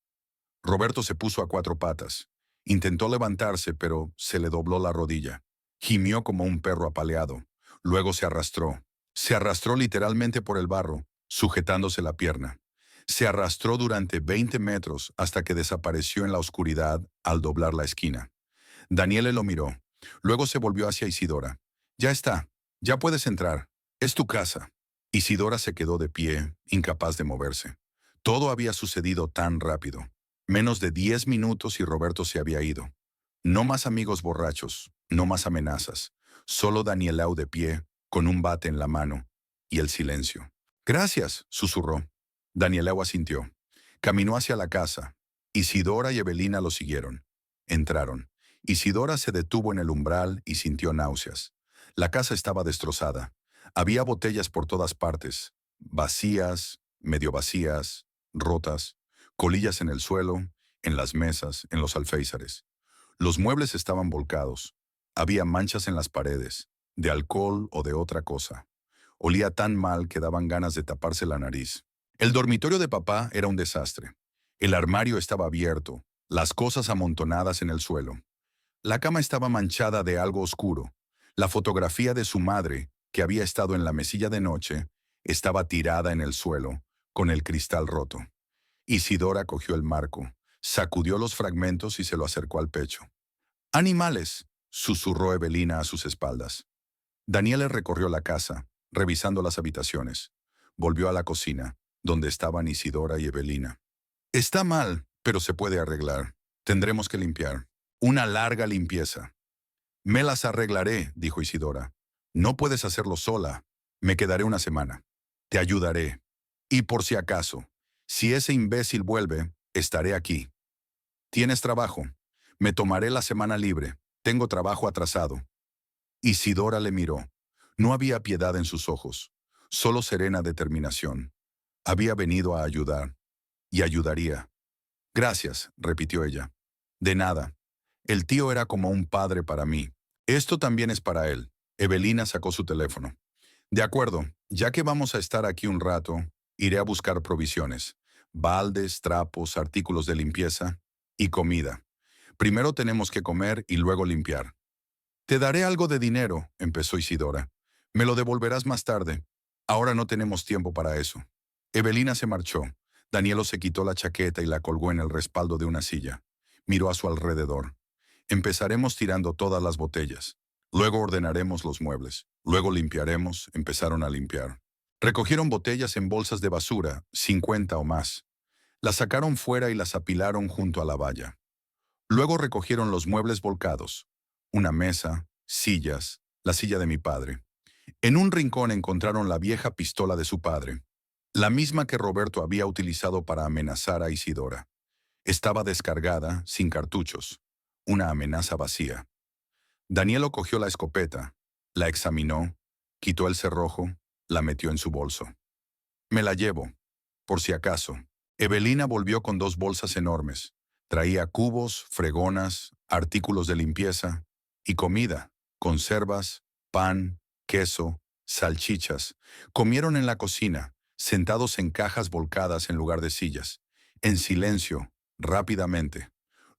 Roberto se puso a cuatro patas. Intentó levantarse, pero se le dobló la rodilla. Gimió como un perro apaleado. Luego se arrastró. Se arrastró literalmente por el barro, sujetándose la pierna. Se arrastró durante 20 metros hasta que desapareció en la oscuridad al doblar la esquina. Daniele lo miró. Luego se volvió hacia Isidora. Ya está. Ya puedes entrar. Es tu casa. Isidora se quedó de pie, incapaz de moverse. Todo había sucedido tan rápido. Menos de 10 minutos y Roberto se había ido. No más amigos borrachos, no más amenazas. Solo Danielau de pie, con un bate en la mano, y el silencio. Gracias, susurró. Danielau asintió. Caminó hacia la casa. Isidora y Evelina lo siguieron. Entraron. Isidora se detuvo en el umbral y sintió náuseas. La casa estaba destrozada. Había botellas por todas partes, vacías, medio vacías, rotas, colillas en el suelo, en las mesas, en los alféizares. Los muebles estaban volcados. Había manchas en las paredes, de alcohol o de otra cosa. Olía tan mal que daban ganas de taparse la nariz. El dormitorio de papá era un desastre. El armario estaba abierto, las cosas amontonadas en el suelo. La cama estaba manchada de algo oscuro. La fotografía de su madre, que había estado en la mesilla de noche, estaba tirada en el suelo, con el cristal roto. Isidora cogió el marco, sacudió los fragmentos y se lo acercó al pecho. «Animales», susurró Evelina a sus espaldas. Daniele recorrió la casa, revisando las habitaciones. Volvió a la cocina, donde estaban Isidora y Evelina. «Está mal, pero se puede arreglar. Tendremos que limpiar. Una larga limpieza». «Me las arreglaré», dijo Isidora. «No puedes hacerlo sola. Me quedaré una semana. Te ayudaré. Y por si acaso, si ese imbécil vuelve, estaré aquí. ¿Tienes trabajo? Me tomaré la semana libre. Tengo trabajo atrasado». Isidora le miró. No había piedad en sus ojos, solo serena determinación. Había venido a ayudar. Y ayudaría. «Gracias», repitió ella. «De nada. El tío era como un padre para mí. Esto también es para él». Evelina sacó su teléfono. «De acuerdo, ya que vamos a estar aquí un rato, iré a buscar provisiones. Baldes, trapos, artículos de limpieza y comida. Primero tenemos que comer y luego limpiar». «Te daré algo de dinero», empezó Isidora. «Me lo devolverás más tarde. Ahora no tenemos tiempo para eso». Evelina se marchó. Danielo se quitó la chaqueta y la colgó en el respaldo de una silla. Miró a su alrededor. «Empezaremos tirando todas las botellas. Luego ordenaremos los muebles. Luego limpiaremos», empezaron a limpiar. Recogieron botellas en bolsas de basura, 50 o más. Las sacaron fuera y las apilaron junto a la valla. Luego recogieron los muebles volcados. Una mesa, sillas, la silla de mi padre. En un rincón encontraron la vieja pistola de su padre, la misma que Roberto había utilizado para amenazar a Isidora. Estaba descargada, sin cartuchos. Una amenaza vacía. Danielo cogió la escopeta, la examinó, quitó el cerrojo, la metió en su bolso. «Me la llevo, por si acaso». Evelina volvió con 2 bolsas enormes. Traía cubos, fregonas, artículos de limpieza y comida, conservas, pan, queso, salchichas. Comieron en la cocina, sentados en cajas volcadas en lugar de sillas, en silencio, rápidamente.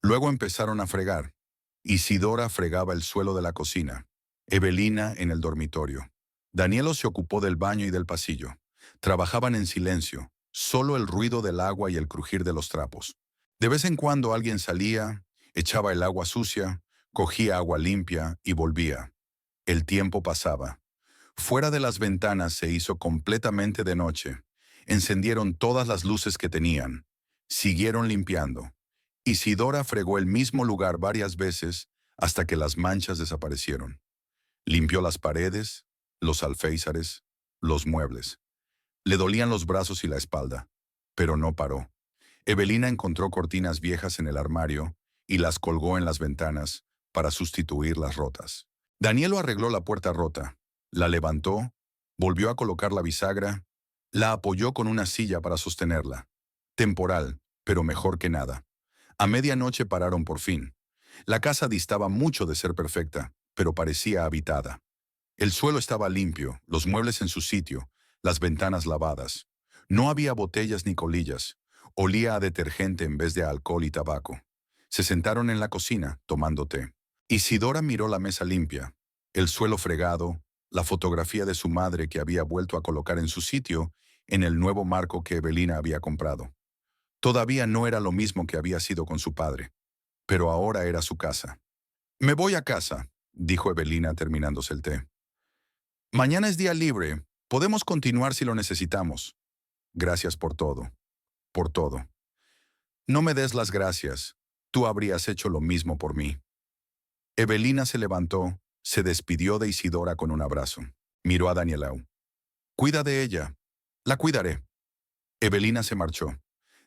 Luego empezaron a fregar. Isidora fregaba el suelo de la cocina, Evelina en el dormitorio. Danielo se ocupó del baño y del pasillo. Trabajaban en silencio, solo el ruido del agua y el crujir de los trapos. De vez en cuando alguien salía, echaba el agua sucia, cogía agua limpia y volvía. El tiempo pasaba. Fuera de las ventanas se hizo completamente de noche. Encendieron todas las luces que tenían. Siguieron limpiando. Isidora fregó el mismo lugar varias veces hasta que las manchas desaparecieron. Limpió las paredes, los alféizares, los muebles. Le dolían los brazos y la espalda, pero no paró. Evelina encontró cortinas viejas en el armario y las colgó en las ventanas para sustituir las rotas. Danielo arregló la puerta rota, la levantó, volvió a colocar la bisagra, la apoyó con una silla para sostenerla. Temporal, pero mejor que nada. A medianoche pararon por fin. La casa distaba mucho de ser perfecta, pero parecía habitada. El suelo estaba limpio, los muebles en su sitio, las ventanas lavadas. No había botellas ni colillas. Olía a detergente en vez de a alcohol y tabaco. Se sentaron en la cocina, tomando té. Isidora miró la mesa limpia, el suelo fregado, la fotografía de su madre que había vuelto a colocar en su sitio en el nuevo marco que Evelina había comprado. Todavía no era lo mismo que había sido con su padre, pero ahora era su casa. «Me voy a casa», dijo Evelina terminándose el té. «Mañana es día libre. Podemos continuar si lo necesitamos. Gracias por todo. Por todo. No me des las gracias. Tú habrías hecho lo mismo por mí». Evelina se levantó, se despidió de Isidora con un abrazo. Miró a Danielau. «Cuida de ella. La cuidaré». Evelina se marchó.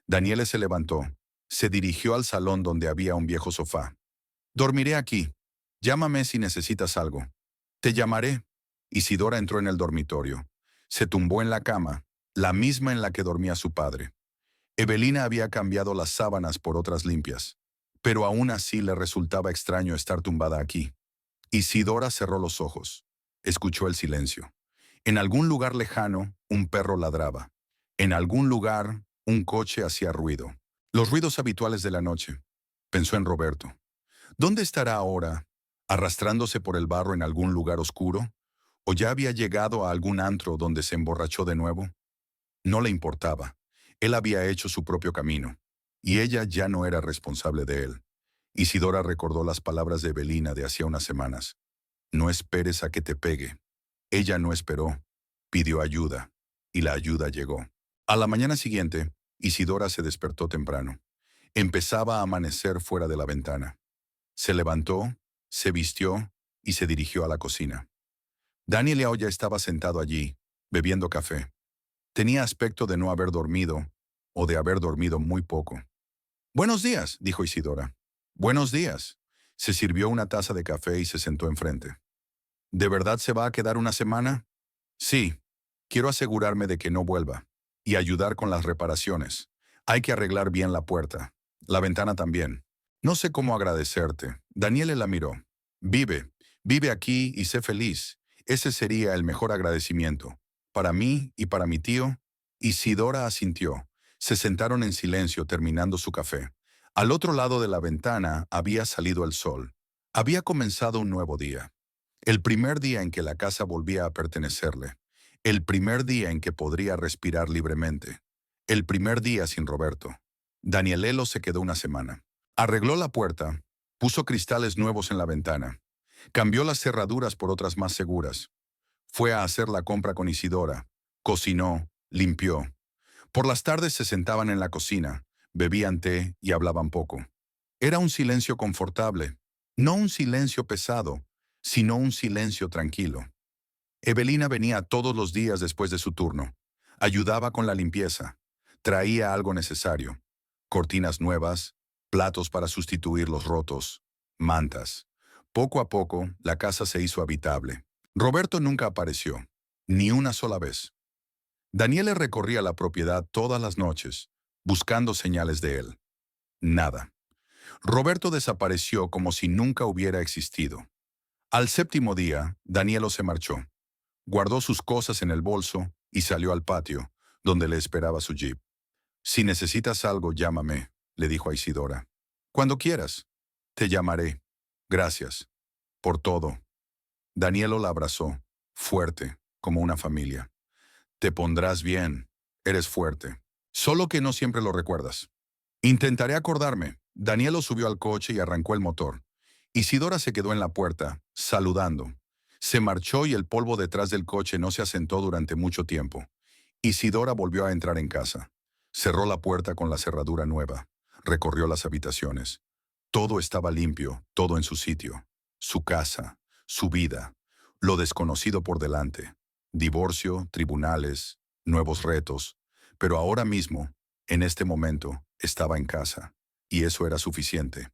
Daniele se levantó. Se dirigió al salón donde había un viejo sofá. «Dormiré aquí. Llámame si necesitas algo». «Te llamaré». Isidora entró en el dormitorio. Se tumbó en la cama, la misma en la que dormía su padre. Evelina había cambiado las sábanas por otras limpias, pero aún así le resultaba extraño estar tumbada aquí. Isidora cerró los ojos. Escuchó el silencio. En algún lugar lejano, un perro ladraba. En algún lugar, un coche hacía ruido. Los ruidos habituales de la noche. Pensó en Roberto. ¿Dónde estará ahora? ¿Arrastrándose por el barro en algún lugar oscuro? ¿O ya había llegado a algún antro donde se emborrachó de nuevo? No le importaba. Él había hecho su propio camino, y ella ya no era responsable de él. Isidora recordó las palabras de Evelina de hacía unas semanas. «No esperes a que te pegue». Ella no esperó. Pidió ayuda, y la ayuda llegó. A la mañana siguiente, Isidora se despertó temprano. Empezaba a amanecer fuera de la ventana. Se levantó, se vistió y se dirigió a la cocina. Daniel ya estaba sentado allí, bebiendo café. Tenía aspecto de no haber dormido, o de haber dormido muy poco. «Buenos días», dijo Isidora. «Buenos días». Se sirvió una taza de café y se sentó enfrente. «¿De verdad se va a quedar una semana?» «Sí. Quiero asegurarme de que no vuelva. Y ayudar con las reparaciones. Hay que arreglar bien la puerta. La ventana también. No sé cómo agradecerte». Daniele la miró. Vive aquí y sé feliz. Ese sería el mejor agradecimiento. Para mí y para mi tío». Isidora asintió. Se sentaron en silencio terminando su café. Al otro lado de la ventana había salido el sol. Había comenzado un nuevo día. El primer día en que la casa volvía a pertenecerle. El primer día en que podría respirar libremente. El primer día sin Roberto. Danielelo se quedó una semana. Arregló la puerta, puso cristales nuevos en la ventana. Cambió las cerraduras por otras más seguras. Fue a hacer la compra con Isidora. Cocinó, limpió. Por las tardes se sentaban en la cocina, bebían té y hablaban poco. Era un silencio confortable, no un silencio pesado, sino un silencio tranquilo. Evelina venía todos los días después de su turno. Ayudaba con la limpieza. Traía algo necesario. Cortinas nuevas, platos para sustituir los rotos, mantas. Poco a poco, la casa se hizo habitable. Roberto nunca apareció, ni una sola vez. Daniele recorría la propiedad todas las noches, buscando señales de él. Nada. Roberto desapareció como si nunca hubiera existido. Al séptimo día, Danielo se marchó. Guardó sus cosas en el bolso y salió al patio, donde le esperaba su jeep. «Si necesitas algo, llámame», le dijo a Isidora. «Cuando quieras. Te llamaré. Gracias. Por todo». Danielo la abrazó, fuerte, como una familia. «Te pondrás bien. Eres fuerte. Solo que no siempre lo recuerdas». «Intentaré acordarme». Danielo subió al coche y arrancó el motor. Isidora se quedó en la puerta, saludando. Se marchó y el polvo detrás del coche no se asentó durante mucho tiempo. Isidora volvió a entrar en casa. Cerró la puerta con la cerradura nueva. Recorrió las habitaciones. Todo estaba limpio, todo en su sitio. Su casa, su vida, lo desconocido por delante. Divorcio, tribunales, nuevos retos. Pero ahora mismo, en este momento, estaba en casa. Y eso era suficiente.